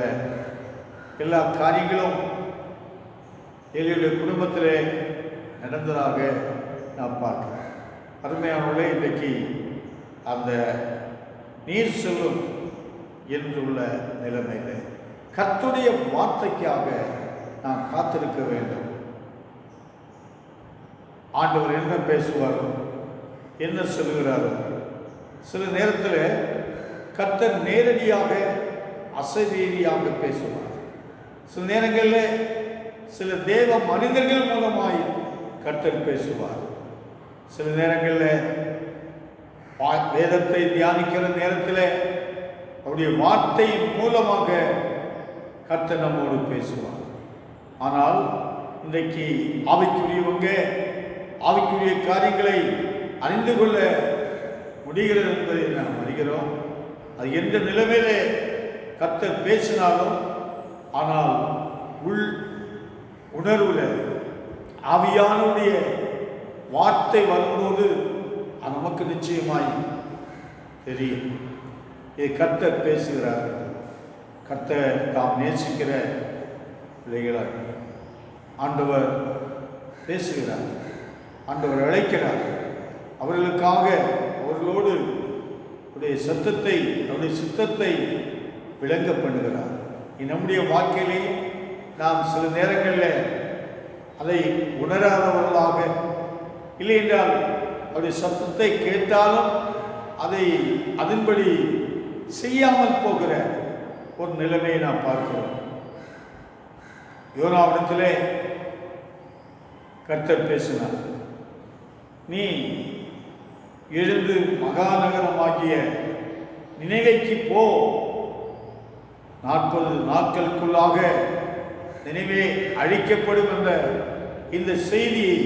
எல்லா காரியங்களும் ஏலியுடைய குடும்பத்தில் நடந்ததாக நாம் பார்க்கிறோம். அருமையானவர்களே, இன்றைக்கு அந்த நீர் செல்லும் என்றுள்ள நிலைமையில் கர்த்தருடைய வார்த்தைக்காக நாம் காத்திருக்க வேண்டும். ஆண்டவர் என்ன பேசுவாரோ, என்ன சொல்கிறாரோ. சில நேரத்தில் கர்த்தர் நேரடியாக அசரீதியாக பேசுவார். சில நேரங்களில் சில தேவ மனிதர்கள் மூலமாய் கர்த்தர் பேசுவார். சில நேரங்களில் வேதத்தை தியானிக்கிற நேரத்தில் அவருடைய வார்த்தையின் மூலமாக கர்த்தர் நம்மோடு பேசுவார். ஆனால் இன்றைக்கு ஆவிக்குரியவங்க ஆவிக்குரிய காரியங்களை அறிந்து கொள்ள முடிகிறது என்பதை நாம் அறிகிறோம். அது எந்த நிலைமையிலே கர்த்தர் பேசினாலும், ஆனால் உள் உணர்வுல ஆவியானுடைய வார்த்தை வரும்போது அது நமக்கு நிச்சயமாய் தெரியும். இது கர்த்தர் பேசுகிறார். கர்த்தர் தாம் நேசிக்கிற பிள்ளைகளாய் ஆண்டவர் பேசுகிறார். ஆண்டவர் அழைக்கிறார். அவர்களுக்காக அவர்களோடு அவருடைய சத்தத்தை, அவருடைய சித்தத்தை விளங்க பண்ணுகிறார். நம்முடைய வாழ்க்கையிலே நாம் சில நேரங்களில் அதை உணராதவர்களாக, இல்லை என்றால் அவருடைய சத்தத்தை கேட்டாலும் அதை அதன்படி செய்யாமல் போகிற ஒரு நிலைமையை நாம் பார்க்கிறோம். யோனாவிடத்திலே கர்த்தர் பேசினார். நீ எழுந்து மகாநகரமாகிய நினைவைக்கு போ, 40 நாட்களுக்குள்ளாக நினைவே அழிக்கப்படும் என்ற இந்த செய்தியை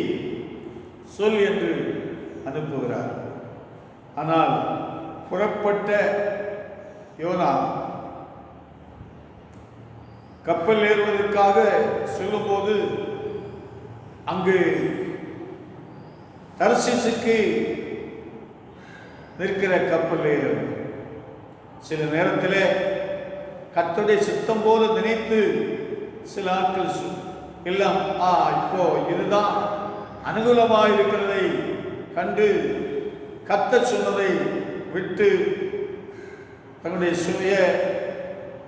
சொல் என்று அனுப்புகிறார். ஆனால் புறப்பட்ட யோனா கப்பல் ஏறுவதற்காக செல்லும்போது அங்கு தர்சீசுக்கு நிற்கிற கப்பல் ஏறும். சில நேரத்தில் கர்த்தருடைய சித்தம் போல நினைத்து சில ஆட்கள் எல்லாம் இப்போ இதுதான் அனுகூலமாக இருக்கிறதை கண்டு கர்த்தர் சொன்னதை விட்டு தன்னுடைய சுய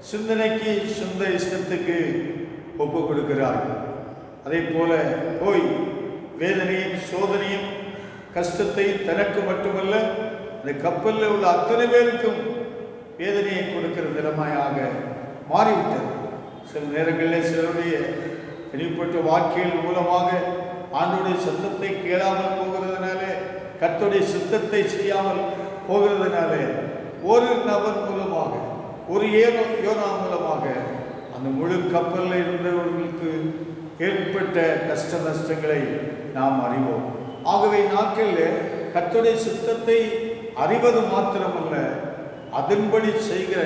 சிந்தனைக்கு, சொந்த இஷ்டத்துக்கு ஒப்பு கொடுக்கிறார்கள். அதே போல போய் வேதனையும் சோதனையும் கஷ்டத்தை தனக்கு மட்டுமல்ல அந்த கப்பலில் உள்ள அத்தனை பேருக்கும் வேதனையை கொடுக்கிற நிலைமையாக மாறிவிட்டது. சில நேரங்களில் சிலருடைய தனிப்பட்ட வாழ்க்கையின் மூலமாக ஆண்டோடைய சத்தத்தை கேளாமல் போகிறதுனால, கர்த்தருடைய சித்தத்தை செய்யாமல் போகிறதுனால, ஒரு நபர் மூலமாக, ஒரு யோனா மூலமாக அந்த முழு கப்பலில் இருந்தவர்களுக்கு ஏற்பட்ட கஷ்ட நஷ்டங்களை நாம் அறிவோம். ஆகவே நாட்களில் கர்த்தருடைய சித்தத்தை அறிவது மாத்திரமல்ல, அதன்படி செய்கிற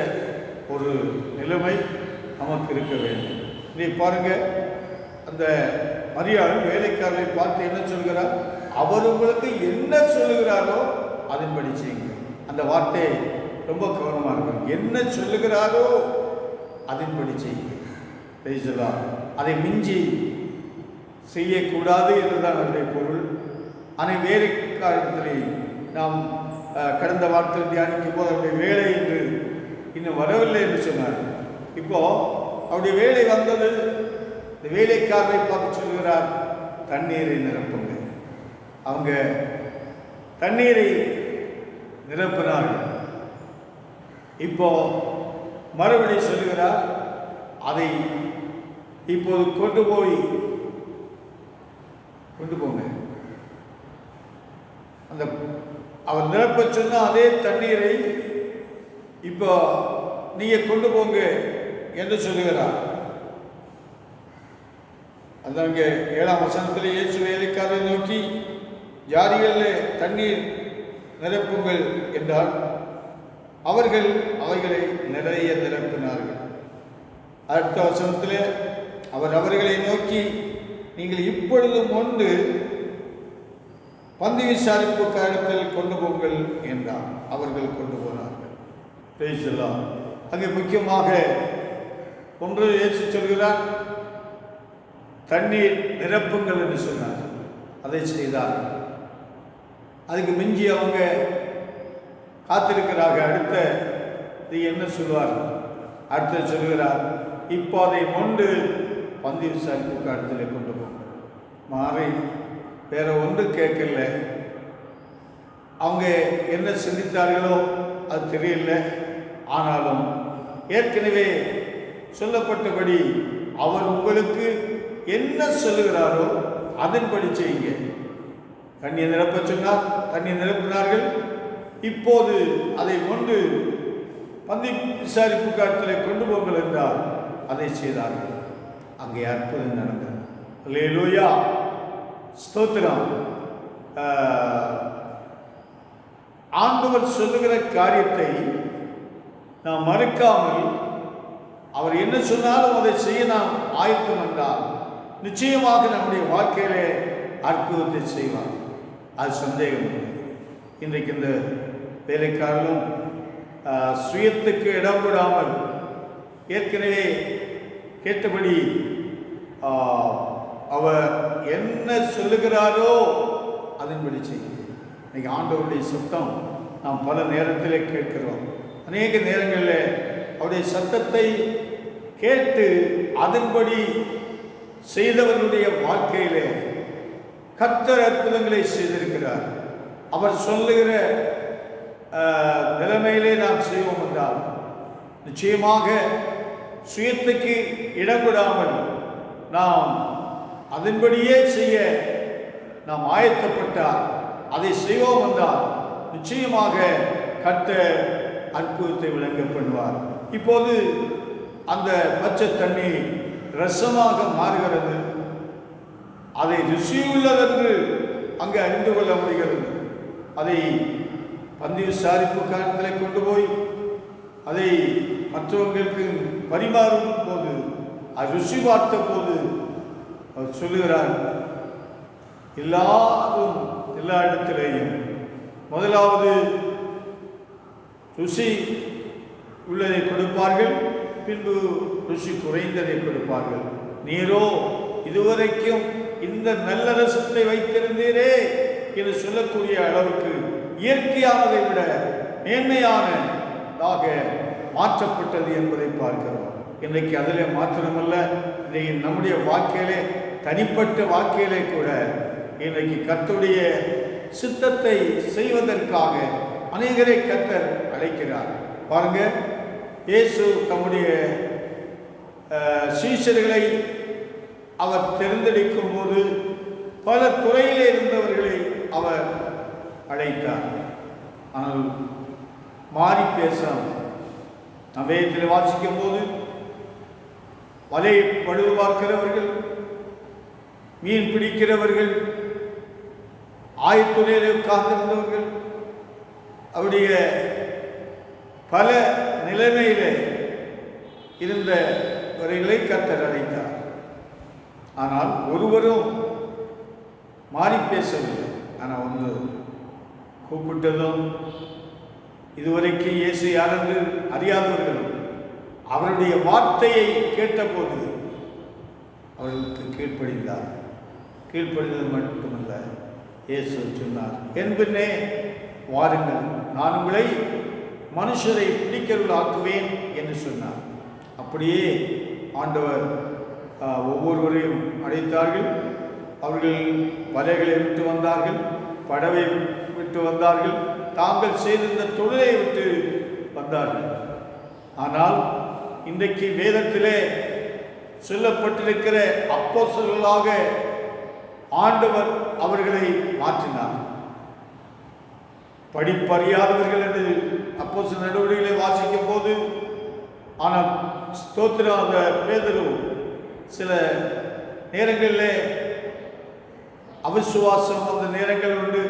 ஒரு நிலைமை நமக்கு இருக்க வேண்டும். நீ பாருங்க, அந்த மரியாள் வேலைக்காரரை பார்த்து என்ன சொல்கிறார்? அவர் உங்களுக்கு என்ன சொல்லுகிறாரோ அதன்படி செய்யுங்க. அந்த வார்த்தையை ரொம்ப கவனமாக இருக்கும். என்ன சொல்லுகிறாரோ அதன்படி செய்யுங்க. பேசலாம், அதை மிஞ்சி செய்யக்கூடாது என்றுதான் அதனுடைய பொருள். ஆனால் வேறு காலத்திலே நாம் கடந்த வாரத்தில் தியானிக்கும் போது அவருடைய வேலை என்று இன்னும் வரவில்லை என்று சொன்னார். இப்போ அவருடைய வேலை வந்தது. இந்த வேலைக்காரரை பார்த்து சொல்கிறார், தண்ணீரை நிரப்புங்க. அவங்க தண்ணீரை நிரப்பினார்கள். இப்போ மறுபடி சொல்லுகிறார், அதை இப்போது கொண்டு போங்க. அந்த அவர் நிரப்ப சொன்ன அதே தண்ணீரை இப்போ நீங்க கொண்டு போங்க என்று சொல்லுகிறார். அதாங்க 7ஆம் வசனத்தில் இயேசு வேலைக்காரரை நோக்கி ஜாடிகளில் தண்ணீர் நிரப்புங்கள் என்றார். அவர்கள் அவைகளை நிறைய நிரப்பினார்கள். அடுத்த வசனத்தில் அவர் அவர்களை நோக்கி, நீங்கள் இப்பொழுது கொண்டு பந்தி விசாரிப்பு காலத்தில் கொண்டு போங்கள் என்றார். அவர்கள் கொண்டு போனார்கள். பேசலாம். அங்கே முக்கியமாக ஒன்று இயேசு சொல்கிறார், தண்ணீர் நிரப்புங்கள் என்று சொன்னார். அதை செய்தார். அதுக்கு மிஞ்சி அவங்க காத்திருக்கிறாங்க. அடுத்த இது என்ன சொல்வார்? அடுத்த சொல்கிறார், இப்போ அதை கொண்டு பந்தி விசாரிப்புக்கு அடுத்தல கொண்டு போகும். மாறி வேற ஒன்று கேட்கல. அவங்க என்ன சிந்தித்தார்களோ அது தெரியல. ஆனாலும் ஏற்கனவே சொல்லப்பட்டபடி அவர் உங்களுக்கு என்ன சொல்லுகிறாரோ அதன்படி செய்யுங்க. தண்ணீர் நிரப்ப சொன்னார், தண்ணீர் நிரப்பினார்கள். இப்போது அதை கொண்டு பந்தி விசாரிப்பு காலத்தில் கொண்டு போங்கள் என்றால் அதை செய்தார்கள். அங்கே அற்புதம் நடந்தது. அல்லேலூயா, ஸ்தோத்திரம். ஆண்டவர் சொல்லுகிற காரியத்தை நாம் மறுக்காமல் அவர் என்ன சொன்னாலும் அதை செய்ய நாம் ஆயத்தம் என்றால் நிச்சயமாக நம்முடைய வாழ்க்கையிலே அற்புதத்தை செய்வார். அது சந்தேகம். இன்றைக்கு இந்த வேலைக்காரர்களும் சுயத்துக்கு இடம் விடாமல் ஏற்கனவே கேட்டபடி அவர் என்ன சொல்லுகிறாரோ அதன்படி செய்ய. இன்னைக்கு ஆண்டவருடைய சத்தம் நாம் பல நேரத்திலே கேட்கிறோம். அநேக நேரங்களில் அவருடைய சத்தத்தை கேட்டு அதன்படி செய்தவர்களுடைய வாழ்க்கையிலே கர்த்தர் அற்புதங்களை செய்திருக்கிறார். அவர் சொல்லுகிற நிலைமையிலே நாம் செய்வோம் என்றால் நிச்சயமாக சுயத்துக்கு இடம் விடாமல் நாம் அதன்படியே செய்ய நாம் ஆயத்தப்பட்டால், அதை செய்வோம் என்றால் நிச்சயமாக கர்த்தர் அற்புதத்தை விளங்க பண்ணுவார். இப்போது அந்த பச்சை தண்ணி ரசமாக மாறுகிறது. அதை ருசியுள்ளதென்று அங்கே அறிந்து கொள்ள முடிகிறது. அதை பந்தி விசாரிப்பு காலத்தில் கொண்டு போய் அதை மற்றவர்களுக்கு பரிமாறும் போது அது ருசி பார்த்த போது அவர் சொல்லுகிறார், எல்லா இடத்திலேயும் முதலாவது ருசி உள்ளதை கொடுப்பார்கள், பின்பு ருசி குறைந்ததை கொடுப்பார்கள். நீரோ இதுவரைக்கும் இந்த நல்ல ரசத்தை வைத்திருந்தீரே என்று சொல்லக்கூடிய அளவுக்கு இயற்கையானதை விட மேன்மையானதாக மாற்றப்பட்டது என்பதை பார்க்கிறோம். இன்றைக்கு அதிலே மாத்திரமல்ல, இன்றைக்கு நம்முடைய வாழ்க்கையிலே தனிப்பட்ட வாழ்க்கையிலே கூட இன்றைக்கு கர்த்தருடைய சித்தத்தை செய்வதற்காக அநேகரை கர்த்தர் அழைக்கிறார். பாருங்க, இயேசு தம்முடைய சீஷர்களை அவர் தேர்ந்தெடுக்கும் போது பல துறையிலே இருந்தவர்களை அவர் அழைத்தார். ஆனால் மாறி பேசாமல் நாம் வேதத்தில் வாசிக்கும் போது வலை பழுது பார்க்கிறவர்கள், மீன் பிடிக்கிறவர்கள், ஆயத்துறையிலே உட்கார்ந்திருந்தவர்கள், அவருடைய பல நிலைமையிலே இருந்தவர்களை கர்த்தர் அழைத்தார். ஆனால் ஒருவரும் மாறி பேசவில்லை. ஆனால் ஒன்று கூப்பிட்டதும் இதுவரைக்கும் இயேசு யாரென்று அறியாதவர்களும் அவருடைய வார்த்தையை கேட்டபோது அவர்களுக்கு கீழ்ப்படிந்தார். கீழ்ப்படிந்தது மட்டுமல்ல, இயேசு சொன்னார், என் பின்னே வாருங்கள், நான் உங்களை மனுஷரை பிடிக்கிறவர்கள் ஆக்குவேன் என்று சொன்னார். அப்படியே ஆண்டவர் ஒவ்வொருவரையும் அழைத்தார்கள். அவர்கள் வலைகளை விட்டு வந்தார்கள், படவை விட்டு வந்தார்கள், தாங்கள் செய்திருந்த தொழிலை விட்டு வந்தார்கள். ஆனால் இன்றைக்கு வேதத்திலே சொல்லப்பட்டிருக்கிற அப்போஸ்தலர்களாக ஆண்டவர் அவர்களை மாற்றினார். படிப்பறியாதவர்கள் என்று அப்போஸ்தலர் நடவடிக்கைகளை வாசிக்கும் போது, ஆனால் ஸ்தோத்திரம், அந்த பேதுரு சில நேரங்களிலே அவிசுவாசம் அந்த நேரங்கள் உண்டு,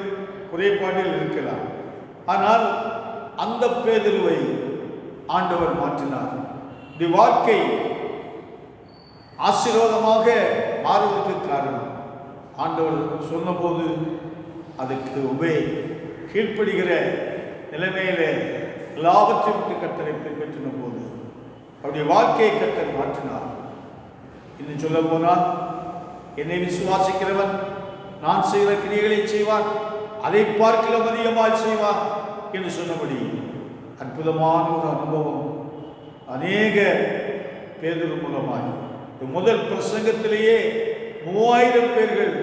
குறைபாடுகள் இருக்கலாம். ஆனால் அந்த பேதுருவை ஆண்டவர் மாற்றினார். இந்த வாழ்க்கை ஆசீர்வாதமாக மாறுவதற்கு காரணம் ஆண்டவர் சொன்னபோது அதுக்கு கீழ்ப்படுகிற நிலைமையிலே எல்லாவற்றையும் விட்டு கர்த்தரை பின்பற்றின போது அவருடைய வாழ்க்கையை கர்த்தர் மாற்றினார். இன்னும் சொல்ல போனால், என்னை விசுவாசிக்கிறவன் நான் செய்கிற கிரியைகளை செய்வான், அதை பார்க்கலாம் அதிகமாய் செய்வார் என்று சொன்னபடி அற்புதமான ஒரு அனுபவம் அநேக பேதுரு மூலமாய் முதல் பிரசங்கத்திலேயே 3000 பேர்கள்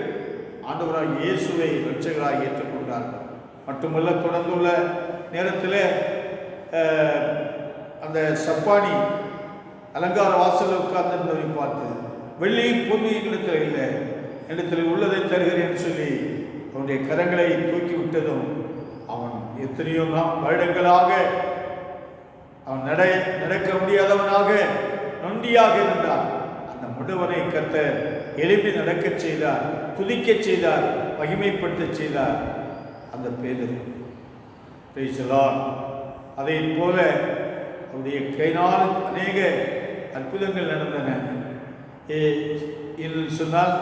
ஆண்டவராகிய இயேசுவை இரட்சகராய் ஏற்றுக்கொண்டார்கள். மட்டுமல்ல, தொடர்ந்துள்ள நேரத்தில் அந்த சப்பானி அலங்கார வாசலில் உட்கார்ந்திருந்ததை பார்த்து, வெள்ளி பொண்ணு எங்களிடத்தில் இல்லை, என்னிடத்தில் உள்ளதை தருகிறேன் சொல்லி அவனுடைய கரங்களை தூக்கி விட்டதும் அவன் எத்தனையோ வருடங்களாக அவன் நடக்க முடியாதவனாக நொண்டியாக இருந்தான். அந்த முடுவனை கர்த்தர் எழுப்பி நடக்கச் செய்தார், துதிக்கச் செய்தார், மகிமைப்படுத்த செய்தார். அந்த பேதுரு அதை போல அவருடைய கையினால் அநேக அற்புதங்கள் நடந்தன என்று சொன்னால்,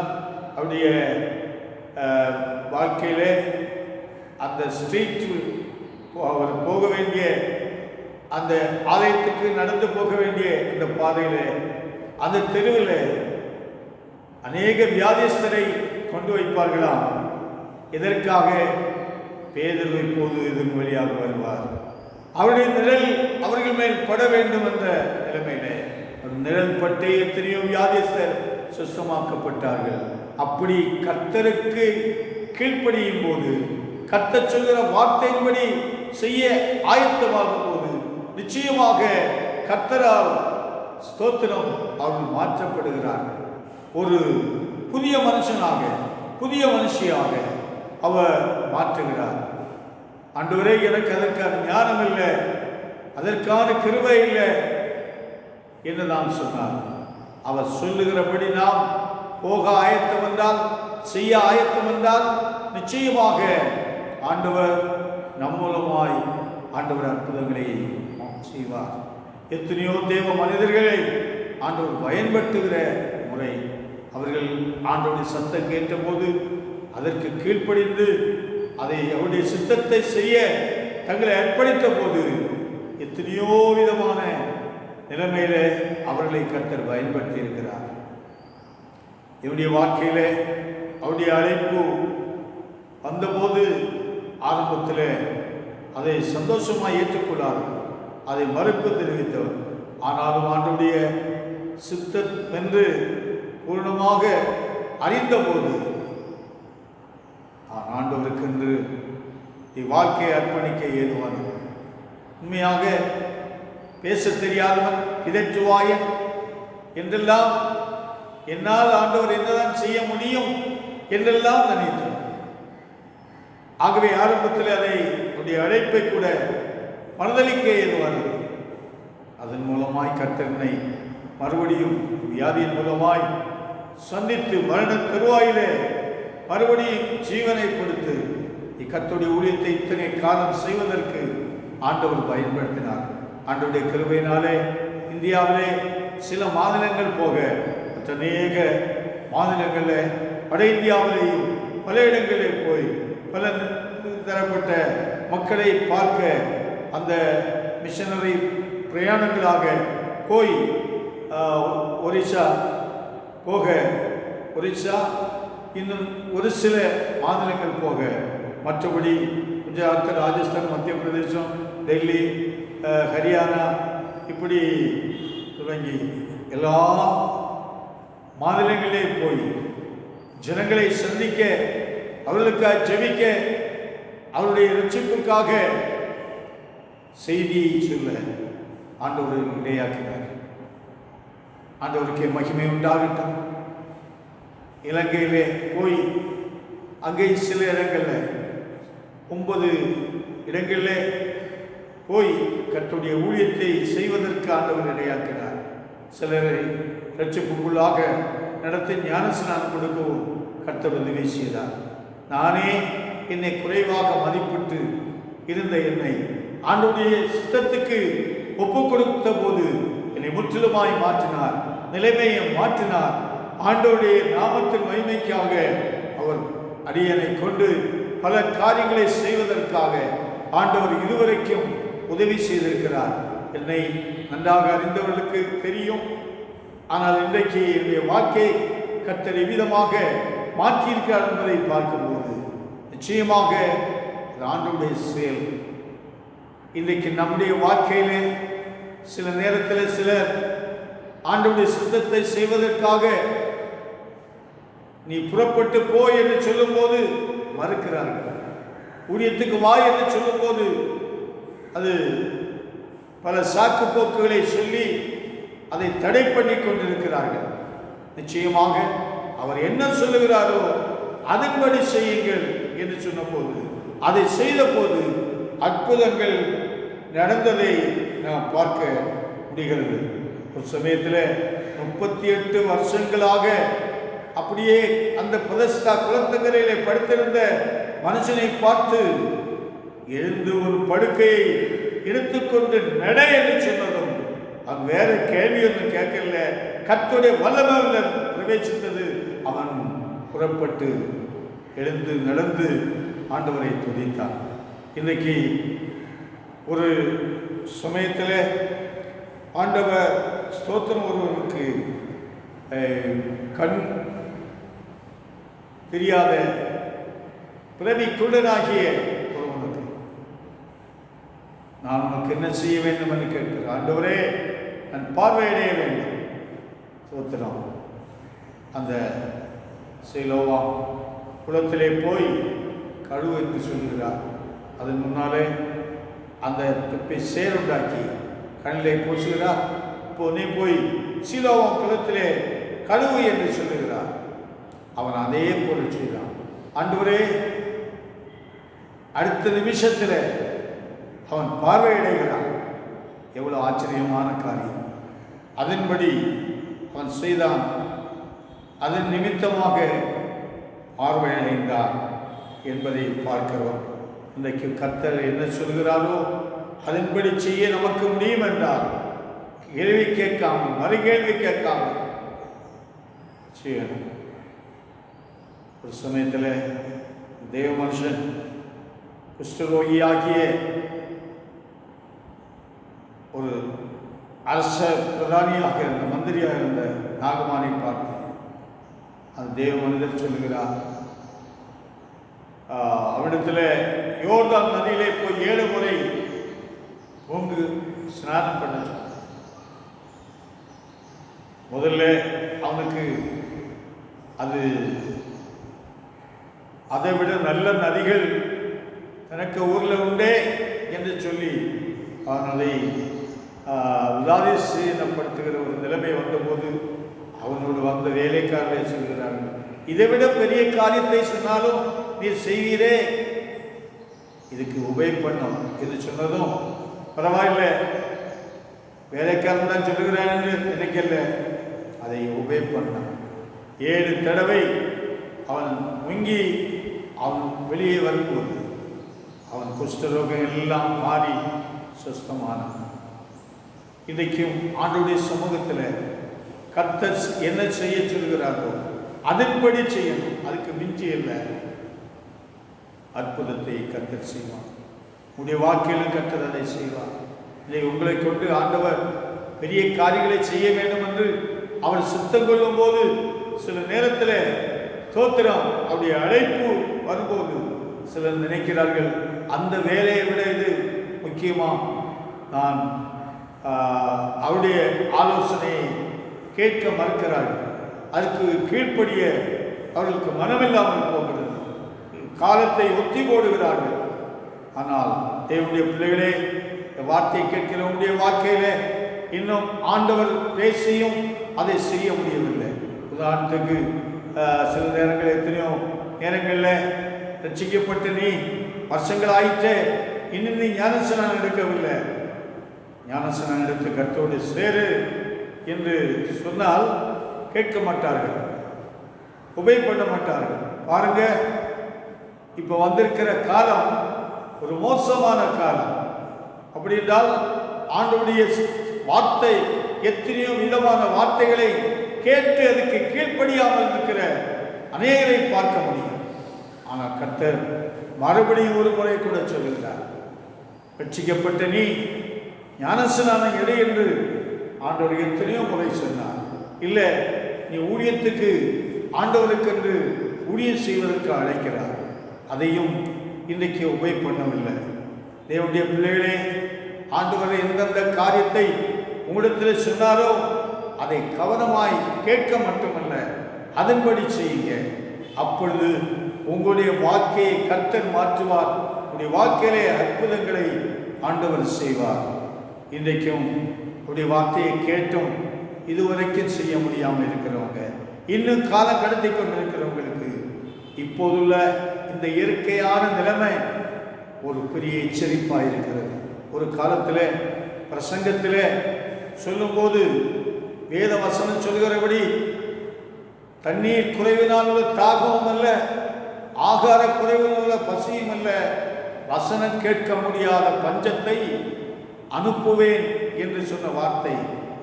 அவருடைய வாழ்க்கையிலே அந்த ஸ்ட்ரீட் அவர் போக வேண்டிய அந்த ஆலயத்துக்கு நடந்து போக வேண்டிய அந்த பாதையில், அந்த தெருவில் அநேக வியாதிஸ்தரை கொண்டு வைப்பார்களாம். இதற்காக பேதுரு இப்போது இதன் வழியாக வருவார். அவருடைய நிழல் அவர்கள் மேல் பட வேண்டும் என்ற நிலைமையிலே நிழல் பட்டு எத்தனையோ வியாதிஸ்தர் சுத்தமாக்கப்பட்டார்கள். அப்படி கர்த்தருக்கு கீழ்ப்படியும் போது, கர்த்தர் சொல்கிற வார்த்தையின்படி செய்ய ஆயத்தமாகும் போது, நிச்சயமாக கர்த்தரால் ஸ்தோத்திரம் அவர்கள் மாற்றப்படுகிறார்கள். ஒரு புதிய மனுஷனாக, புதிய மனுஷியாக அவர் மாற்றுகிறார். ஆண்டவரே, எனக்கு அதற்கான ஞானம் இல்லை, அதற்கான கிருபை இல்லை என்று நாம் சொன்னார். அவர் சொல்லுகிறபடி நாம் போக ஆயத்தம் வந்தால், செய்ய ஆயத்தம் வந்தால், நிச்சயமாக ஆண்டவர் நம் மூலமாய் ஆண்டவர் அற்புதங்களை செய்வார். எத்தனையோ தேவ மனிதர்களை ஆண்டவர் பயன்படுத்துகிற முறை, அவர்கள் ஆண்டவருடைய சத்தம் கேட்டபோது அதற்கு கீழ்ப்படிந்து அதை அவருடைய சித்தத்தை செய்ய தங்களை அர்ப்பணித்த போது எத்தனையோ விதமான நிலைமையில அவர்களை கர்த்தர் பயன்படுத்தி இருக்கிறார். இவருடைய வாழ்க்கையிலே அவருடைய அழைப்பு வந்தபோது ஆரம்பத்தில் அதை சந்தோஷமாக ஏற்றுக்கொள்ளார்கள், அதை மறுப்பு தெரிவித்தவர். ஆனாலும் ஆண்டவருடைய சித்தம் என்று பூர்ணமாக அறிந்தபோது ஆண்டவருக்கென்று வாழ்க்கையை அர்ப்பணிக்க ஏதுவானது. உண்மையாக பேச தெரியாதவன், பிதற்றுவாயன் என்றெல்லாம், என்னால் ஆண்டவர் என்னதான் செய்ய முடியும் என்றெல்லாம் நினைத்தார். ஆகவே ஆரம்பத்தில் அதை அவருடைய அழைப்பை கூட மறுதளிக்க ஏதுவானது. அதன் மூலமாய் கர்த்தனை மறுபடியும் வியாதியின் மூலமாய் சந்தித்து மரண தருவாயிலே மறுபடியும் ஜீவனை கொடுத்து கர்த்தருடைய ஊழியத்தை இத்தனை காலம் செய்வதற்கு ஆண்டவர் பயன்படுத்தினார். ஆண்டவருடைய கிருபையினாலே இந்தியாவிலே சில மாநிலங்கள் போக மற்ற அநேக மாநிலங்களில், வட இந்தியாவிலேயும் பல இடங்களில் போய் பல தரப்பட்ட மக்களை பார்க்க அந்த மிஷனரி பிரயாணங்களாக போய் ஒரிசா போக, ஒரிசா இன்னும் ஒரு சில மாநிலங்கள் போக, மற்றபடி குஜராத், ராஜஸ்தான், மத்திய பிரதேசம், டெல்லி, ஹரியானா, இப்படி தொடங்கி எல்லா மாநிலங்களிலே போய் ஜனங்களை சந்திக்க, அவர்களுக்காக ஜெபிக்க, அவருடைய ரட்சிப்புக்காக செய்தியை சொல்ல ஆண்டவர் இடையாக்கினார். ஆண்டவருக்கே மகிமை உண்டாகட்டும். இலங்கையிலே போய் அங்கே சில இடங்களில் 9 இடங்களில் போய் கர்த்தருடைய ஊழியத்தை செய்வதற்கு ஆண்டவர் இடையாக்கினார். சிலரை ரட்சிப்புக்குள்ளாக நடத்தி ஞானஸ்நானம் கொடுக்கவும் கர்த்தர் உதவி செய்தார். நானே என்னை குறைவாக மதிப்பிட்டு இருந்த என்னை ஆண்டவருடைய சித்தத்துக்கு ஒப்புக் கொடுத்த போது என்னை முற்றிலுமாய் மாற்றினார், நிலைமையை மாற்றினார். ஆண்டவருடைய நாமத்தின் மகிமைக்காக அவர் அடியனை கொண்டு பல காரியங்களை செய்வதற்காக ஆண்டவர் இதுவரைக்கும் உதவி செய்திருக்கிறார். என்னை நன்றாக அறிந்தவர்களுக்கு தெரியும். ஆனால் இன்றைக்கு என்னுடைய வாழ்க்கை கர்த்தர் எவ்விதமாக மாற்றியிருக்கிறார் என்பதை பார்க்கும்போது நிச்சயமாக இது ஆண்டவருடைய செயல். இன்றைக்கு நம்முடைய வாழ்க்கையிலே சில நேரத்தில் சிலர் ஆண்டவருடைய சித்தத்தை செய்வதற்காக நீ புறப்பட்டு போ என்று சொல்லும்போது மறுக்கிறார்கள். ஊழியத்துக்கு வா என்று சொல்லும்போது அது பல சாக்கு போக்குகளை சொல்லி அதை தடை பண்ணி கொண்டிருக்கிறார்கள். நிச்சயமாக அவர் என்ன சொல்லுகிறாரோ அதன்படி செய்யுங்கள் என்று சொன்னபோது அதை செய்த போது அற்புதங்கள் நடந்ததை நாம் பார்க்க முடிகிறது. ஒரு சமயத்தில் 38 வருஷங்களாக அப்படியே அந்த பிரதஸ்தா குளத்தங்கரையிலே படுத்திருந்த மனுஷனை பார்த்து எழுந்து ஒரு படுக்கையை எடுத்துக்கொண்டு நட என்று சொன்னதும் அவன் வேற கேள்வி ஒன்றும் கேட்கல. கர்த்தருடைய வல்லமையில் பிரவேசித்தது. அவன் புறப்பட்டு எழுந்து நடந்து ஆண்டவரை துதித்தான். இன்றைக்கு ஒரு சமயத்தில் ஆண்டவர் ஸ்தோத்திரம் ஒருவருக்கு கண் தெரியாத பிறவி குருடனாகிய ஒருவனுக்கு நான் உனக்கு என்ன செய்ய வேண்டும் என்று கேட்கிறேன். ஆண்டவரே நான் பார்வையடைய வேண்டும். ஸ்தோத்திரம். அந்த சீலோவா குளத்திலே போய் கழுவு என்று சொல்கிறார். அதன் முன்னாலே அந்த துப்பை சேருண்டாக்கி கண்ணிலே பூசுகிறார். இப்போ நீ போய் சீலோவா குளத்திலே கழுவு என்று சொல்லுகிறார். அவன் அதே போல் செய்தான். ஆண்டவரே, அடுத்த நிமிஷத்தில் அவன் பார்வையடைகிறான். எவ்வளோ ஆச்சரியமான காரியம்! அதன்படி அவன் செய்தான். அதன் நிமித்தமாக பார்வையடைந்தான் என்பதை பார்க்கிறோம். இன்றைக்கு கர்த்தர் என்ன சொல்கிறாரோ அதன்படி செய்ய நமக்கு முடியும் என்றால் கேள்வி கேட்காமல் மறுகேள்வி கேட்காமல் செய்யணும். ஒரு சமயத்தில் தேவ மனுஷன் குஷ்டரோகியாகிய ஒரு அரச பிரதானியாக இருந்த மந்திரியாக இருந்த நாகமானை பார்த்து அந்த தேவ மனிதர் சொல்லுகிறார், அவனிடத்தில் யோர்தான் நதியிலே போய் 7 முறை பொங்கு ஸ்நானம் பண்ண சொன்னார். முதல்ல அவனுக்கு அதை விட நல்ல நதிகள் தனக்கு ஊரில் உண்டே என்று சொல்லி அவன் அதை உதாசீனப்படுத்துகிற ஒரு நிலைமை வந்தபோது அவனோடு வந்த வேலைக்காரரை சொல்கிறார்கள், இதை விட பெரிய காரியத்தை சொன்னாலும் நீ செய்வீரே, இதுக்கு உபை பண்ணும் என்று சொன்னதும் பரவாயில்லை, வேலைக்காரன் தான் சொல்லுகிறான் என்று நினைக்கல, அதை உபை பண்ணான். 7 தடவை அவன் முங்கி அவன் வெளியே வரும்போது அவன் குஷ்டரோகம் எல்லாம் மாறி சுஸ்தமானான். இன்றைக்கும் ஆண்டவருடைய சமூகத்தில் கர்த்தர் என்ன செய்ய சொல்கிறாரோ அதன்படி செய்யணும். அதுக்கு மிஞ்சி இல்லை. அற்புதத்தை கர்த்தர் செய்வார். உங்களுடைய வாழ்க்கையிலும் கர்த்தர் அதை செய்வார். இதை உங்களை கொண்டு ஆண்டவர் பெரிய காரியங்களை செய்ய வேண்டும் என்று அவர் சுத்தம் கொள்ளும் போது சில நேரத்தில் ஸ்தோத்திரம் அவருடைய அழைப்பு வரும்போது சிலர் நினைக்கிறார்கள், அந்த வேலையை விட இது முக்கியமா, நான் அவருடைய ஆலோசனையை கேட்க மறுக்கிறார்கள். அதுக்கு கீழ்ப்படிய அவர்களுக்கு மனமில்லாமல் போகிறது. காலத்தை ஒத்தி போடுகிறார்கள். ஆனால் தேவனுடைய பிள்ளைகளே, வார்த்தையை கேட்கிற உங்களுடைய வாழ்க்கையில இன்னும் ஆண்டவர் பேசியும் அதை செய்ய முடியவில்லை. உதாரணத்துக்கு சில நேரங்கள், எத்தனையோ நேரங்களில் ரட்சிக்கப்பட்டு நீ வருஷங்கள் ஆயிற்று, இன்னும் நீ ஞானஸ்நானம் எடுக்கவில்லை, ஞானஸ்நானம் எடுத்து கர்த்தரோடு சேரு என்று சொன்னால் கேட்க மாட்டார்கள், உபை பண்ண மாட்டார்கள். பாருங்க, இப்போ வந்திருக்கிற காலம் ஒரு மோசமான காலம். அப்படி என்றால் ஆண்டவருடைய வார்த்தை எத்தனையோ விதமான வார்த்தைகளை கேட்டு அதுக்கு கீழ்ப்படியாமல் இருக்கிற அநேகரை பார்க்க முடியும். ஆனால் கர்த்தர் மறுபடியும் ஒரு முறை கூட சொல்லுகிறார், ரட்சிக்கப்பட்ட நீ ஞானஸ்நானம் எடு என்று ஆண்டவர் எத்தனையோ முறை சொன்னார். இல்லை, நீ ஊழியத்துக்கு ஆண்டவருக்கு என்று ஊழியம் செய்வதற்கு அழைக்கிறார். அதையும் இன்றைக்கு உபயோக பண்ணவில்லை. தேவனுடைய பிள்ளைகளே, ஆண்டவர் எந்தெந்த காரியத்தை உங்களிடத்தில் சொன்னாரோ அதை கவனமாய் கேட்க மட்டுமல்ல, அதன்படி செய்யுங்க. அப்பொழுது உங்களுடைய வாழ்க்கையை கர்த்தர் மாற்றுவார். உங்களுடைய வாழ்க்கையிலே அற்புதங்களை ஆண்டவர் செய்வார். இன்றைக்கும் உடைய வார்த்தையை கேட்டும் இதுவரைக்கும் செய்ய முடியாமல் இருக்கிறவங்க, இன்னும் காலம் கடத்தி கொண்டிருக்கிறவங்களுக்கு இப்போதுள்ள இந்த இயற்கையான நிலைமை ஒரு பெரிய எச்சரிப்பாக இருக்கிறது. ஒரு காலத்தில் பிரசங்கத்தில் சொல்லும்போது வேத வசனம் சொல்கிறபடி தண்ணீர் குறைவினால் உள்ள தாகமும் அல்ல, ஆகார குறைவினால் உள்ள பசியும் அல்ல, வசனம் கேட்க முடியாத பஞ்சத்தை அனுப்புவேன் என்று சொன்ன வார்த்தை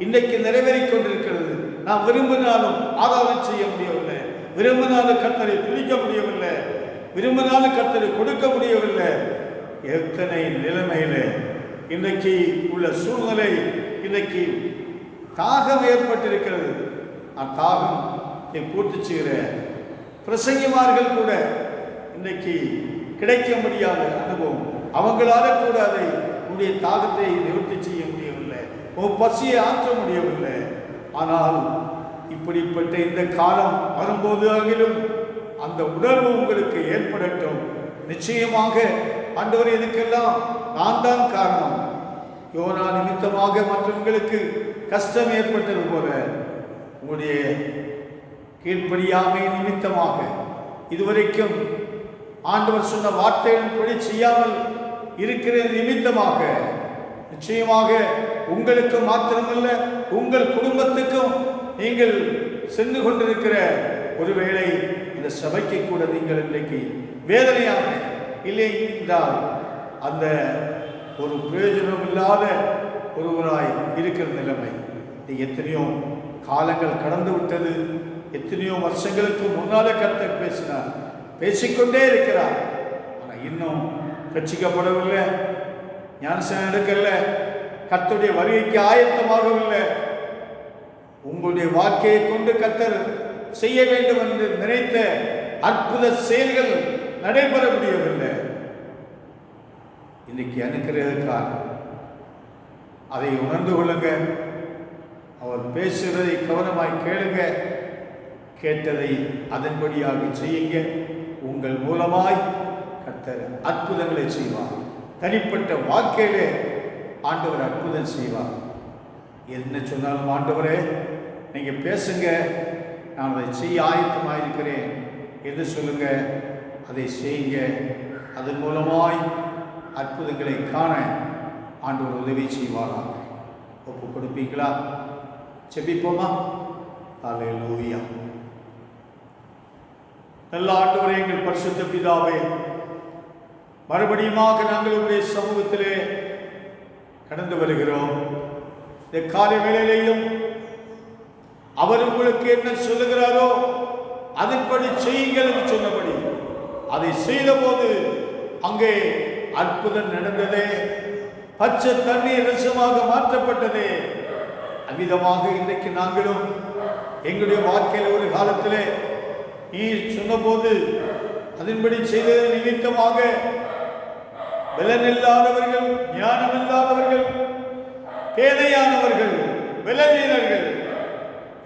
இன்றைக்கு நிறைவேறிக் கொண்டிருக்கிறது. நாம் விரும்பினாலும் ஆதாரம் செய்ய முடியவில்லை, விரும்பினாலும் கர்த்தரை துதிக்க முடியவில்லை, விரும்பினாலும் கர்த்தரை கொடுக்க முடியவில்லை. எத்தனை நிலைமையில இன்றைக்கு உள்ள சூழ்நிலை, இன்றைக்கு தாகம் ஏற்பட்டிருக்கிறது. அத்தாகத்தை பூர்த்தி செய்கிற பிரசங்கிமார்கள் கூட இன்றைக்கு கிடைக்க முடியாத அனுபவம். அவங்களால கூட அதை உன்னுடைய தாகத்தை நிவர்த்தி செய்ய முடியவில்லை, உன் பசியை ஆற்ற முடியவில்லை. ஆனால் இப்படிப்பட்ட இந்த காலம் வரும்போது ஆகிலும் அந்த உணர்வு உங்களுக்கு ஏற்படட்டும். நிச்சயமாக ஆண்டவர் இதுக்கெல்லாம் நான் தான் காரணம். யோனா நிமித்தமாக மற்றவங்களுக்கு கஷ்டம் ஏற்பட்டது போல உங்களுடைய கீழ்ப்படியாமை நிமித்தமாக இதுவரைக்கும் ஆண்டவர் சொன்ன வார்த்தைகளின்படி செய்யாமல் இருக்கிற நிமித்தமாக நிச்சயமாக உங்களுக்கு மாத்திரமல்ல, உங்கள் குடும்பத்துக்கும் நீங்கள் சென்று கொண்டிருக்கிற ஒருவேளை இந்த சபைக்கு கூட நீங்கள் இன்றைக்கு வேதனையாக இல்லை என்றால் அந்த ஒரு பிரயோஜனம் இல்லாத ஒருவராய் இருக்கிற நிலைமை. எத்தனையோ காலங்கள் கடந்து விட்டது, எத்தனையோ வருஷங்களுக்கு முன்னால கர்த்தர் பேசினார், பேசிக்கொண்டே இருக்கிறார். ஆனால் இன்னும் ரட்சிக்கப்படவில்லை, ஞானஸ்நானம் எடுக்கல, கர்த்தருடைய வருகைக்கு ஆயத்தமாகவில்லை. உங்களுடைய வாழ்க்கையை கொண்டு கர்த்தர் செய்ய வேண்டும் என்று நினைத்த அற்புத செயல்கள் நடைபெற முடியவில்லை. இன்னைக்கு அனுக்கிறதுக்காக அதை உணர்ந்து கொள்ளுங்க. அவர் பேசுகிறதை கவனமாய் கேளுங்க, கேட்டதை அதன்படியாக செய்யுங்க. உங்கள் மூலமாய் கர்த்தர் அற்புதங்களை செய்வார். தனிப்பட்ட வாழ்க்கையிலே ஆண்டவர் அற்புதம் செய்வார். என்ன சொன்னாலும் ஆண்டவரே நீங்கள் பேசுங்க, நான் அதை செய்ய ஆயத்தமாயிருக்கிறேன் என்று சொல்லுங்க. அதை செய்யுங்க. அதன் மூலமாய் அற்புதங்களை காண ஆண்டவர் உதவி செய்வாராக. ஒப்பு கொடுப்பீங்களா? செபிப்போமா? அல்லேலூயா. நல்ல ஆண்டவரே, எங்கள் பரிசுத்த பிதாவே, மறுபடியுமாக நாங்கள் உங்களுடைய சமூகத்திலே கடந்து வருகிறோம். இந்த காலை வேளையிலேயும் அவர் உங்களுக்கு என்ன சொல்லுகிறாரோ அதன்படி செய்யுங்கள் என்று சொன்னபடி அதை செய்தபோது அங்கே அற்புதம் நடந்ததே. பச்சை தண்ணீர் ரசமாக மாற்றப்பட்டதே. அவ்விதமாக இன்றைக்கு நாங்களும் எங்களுடைய வாழ்க்கையில் ஒரு காலத்திலே நீர் சொன்னபோது அதன்படி செய்தது நிமித்தமாக பலனில்லாதவர்கள், ஞானமில்லாதவர்கள், பேதையானவர்கள், பலவீனர்கள்,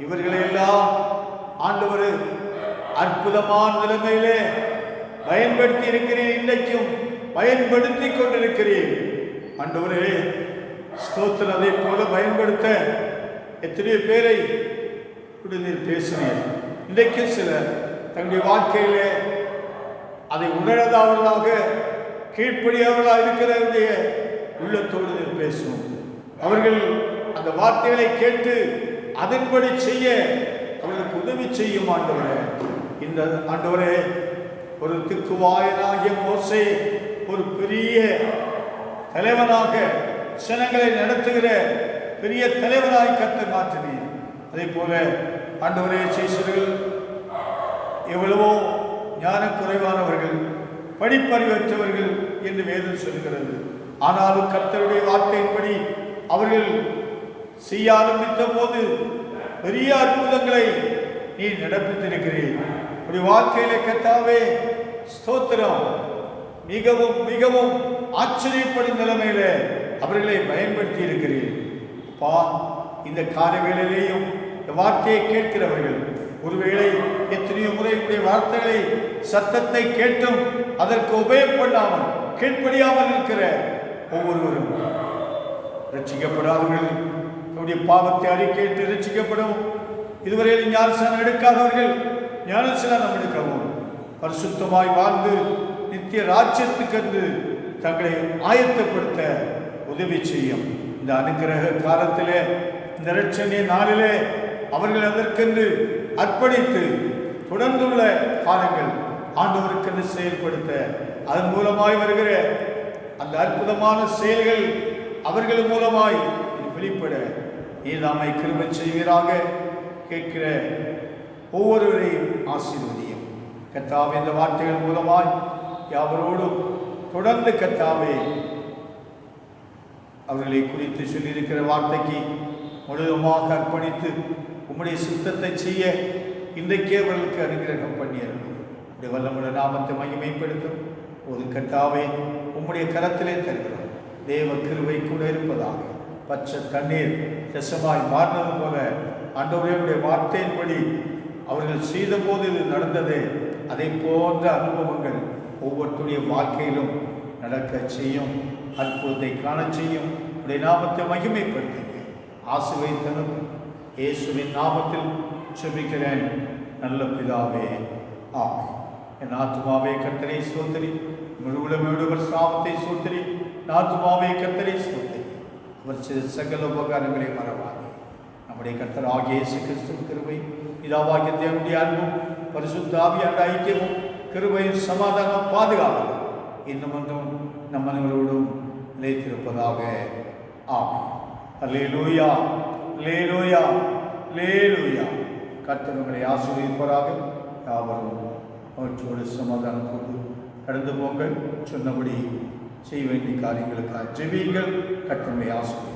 இவர்களையெல்லாம் ஆண்டவர் அற்புதமான நிலைமையிலே பயன்படுத்தி இருக்கிறேன். இன்றைக்கும் பயன்படுத்தி கொண்டிருக்கிறேன். ஆண்டவரே ஸ்தோத்திரம். அதை போல பயன்படுத்த எத்தனையோ பேரை நீர் பேசினேன். இன்றைக்கு சிலர் தங்களுடைய வாழ்க்கையிலே அதை உணராதவர்களாக, கீழ்ப்படியாதவர்களாக இருக்கிறவருடைய உள்ளத்தோடு நீர் பேசும். அவர்கள் அந்த வார்த்தைகளை கேட்டு அதன்படி செய்ய அவர்களுக்கு உதவி செய்யும். ஆண்டவரே, இந்த ஆண்டவரே, ஒரு திக்குவாயனாகிய மோசே ஒரு பெரிய தலைவனாக ஜனங்களை நடத்துகிற பெரிய தலைவனாய் கர்த்தர் மாற்றினீர். அதே போல ஆண்டவரே, சீஷர்கள் எவ்வளவோ ஞான குறைவானவர்கள், படிப்பறிவற்றவர்கள் என்று வேதம் சொல்கிறது. ஆனாலும் கர்த்தருடைய வார்த்தையின்படி அவர்கள் செய்ய ஆரம்பித்த போது பெரிய அற்புதங்களை நீ நடப்பித்திருக்கிறீர். உடைய வாழ்க்கையிலே கர்த்தாவே ஸ்தோத்திரம். மிகவும் மிகவும் ஆச்சரியப்படும் நிலைமையில அவர்களை பயன்படுத்தி இருக்கிறீர்கள். அப்பா, இந்த கால வேளையிலேயும் இந்த வார்த்தையை கேட்கிறவர்கள் ஒருவேளை எத்தனையோ முறை வார்த்தைகளை சத்தத்தை கேட்டும் அதற்கு உபயோகப்படாமல் கீழ்ப்படியாமல் இருக்கிற ஒவ்வொருவரும் ரட்சிக்கப்படாதவர்கள் நம்முடைய பாவத்தை அறிக்கையிட்டு ரட்சிக்கப்படும். இதுவரையில் ஞானஸ்நானம் எடுக்காதவர்கள் ஞானஸ்நானம் எடுக்கவும், பரிசுத்தமாய் வாழ்ந்து நித்திய ராஜ்யத்துக்கென்று தங்களை ஆயத்தப்படுத்த உதவி செய்யும். இந்த அனுக்கிரக காலத்திலே, இந்த இரட்சணிய நாளிலே அவர்கள் அதற்கென்று அர்ப்பணித்து தொடர்ந்துள்ள காலங்கள் ஆண்டவருக்கென்று செயல்படுத்த, அதன் மூலமாய் வருகிற அந்த அற்புதமான செயல்கள் அவர்கள் மூலமாய் வெளிப்பட நீதாமை கிருபை செய்வீராக. கேட்கிற ஒவ்வொருவரையும் ஆசீர்வதியும் கர்த்தாவே. இந்த வார்த்தைகள் மூலமாய் யாவரோடும் தொடர்ந்து கர்த்தாவே அவர்களை குறித்து சொல்லியிருக்கிற வார்த்தைக்கு முழுவதுமாக அர்ப்பணித்து உம்முடைய சித்தத்தை செய்ய இன்றைக்கே அவர்களுக்கு அனுகிரகம் பண்ணியிருக்கும். உடைய வல்லமுள்ள நாமத்தை மகிமைப்படுத்தும் ஒரு கர்த்தாவே உம்முடைய கரத்திலே தருகிறோம். தேவ கிருபை கூட இருப்பதாக. பச்சை தண்ணீர் ரசமாய் மாறினது போல ஆண்டவருடைய வார்த்தையின்படி அவர்கள் செய்த போது இது நடந்தது. அதை போன்ற அனுபவங்கள் ஒவ்வொருத்தருடைய வாழ்க்கையிலும் நடக்க செய்யும். அற்புதத்தை காண செய்யும். உடைய நாமத்தை மகிமைப்படுத்துங்க. ஆசீர்வதித்தனும் இயேசுவின் நாமத்தில் செபிக்கிறேன் நல்ல பிதாவே, ஆமென். என் ஆத்துமாவே கர்த்தரை ஸ்தோத்திரி, முழுவதும் சாமத்தை ஸ்தோத்திரி. ஆத்துமாவே கர்த்தரை ஸ்தோத்திரி, அவர் செய்த சகல உபகாரங்களை மறவாது. நம்முடைய கர்த்தர் ஆகிய இயேசு கிறிஸ்துவின் கிருபை, பிதாவாகிய தேவனுடைய அன்பும் பரிசுத்த ஆவியானவருடைய ஐக்கியமும் கிருபையும் சமாதானம் பாதுகாவலும் இன்னும் ஒன்றும் நம் அனைவரோடும் நிலைத்திருப்பதாக. ஆமென். அல்லேலூயா, அல்லேலூயா, அல்லேலூயா. கர்த்தர் உங்களை ஆசீர்வதிப்பாராக. யாவரும் அவற்றோடு சமாதானத்தோடு கடந்து போங்கள். சொன்னபடி செய்ய வேண்டிய காரியங்களுக்காக ஜெபியுங்கள். கர்த்தரை ஆசீர்வதிப்பார்.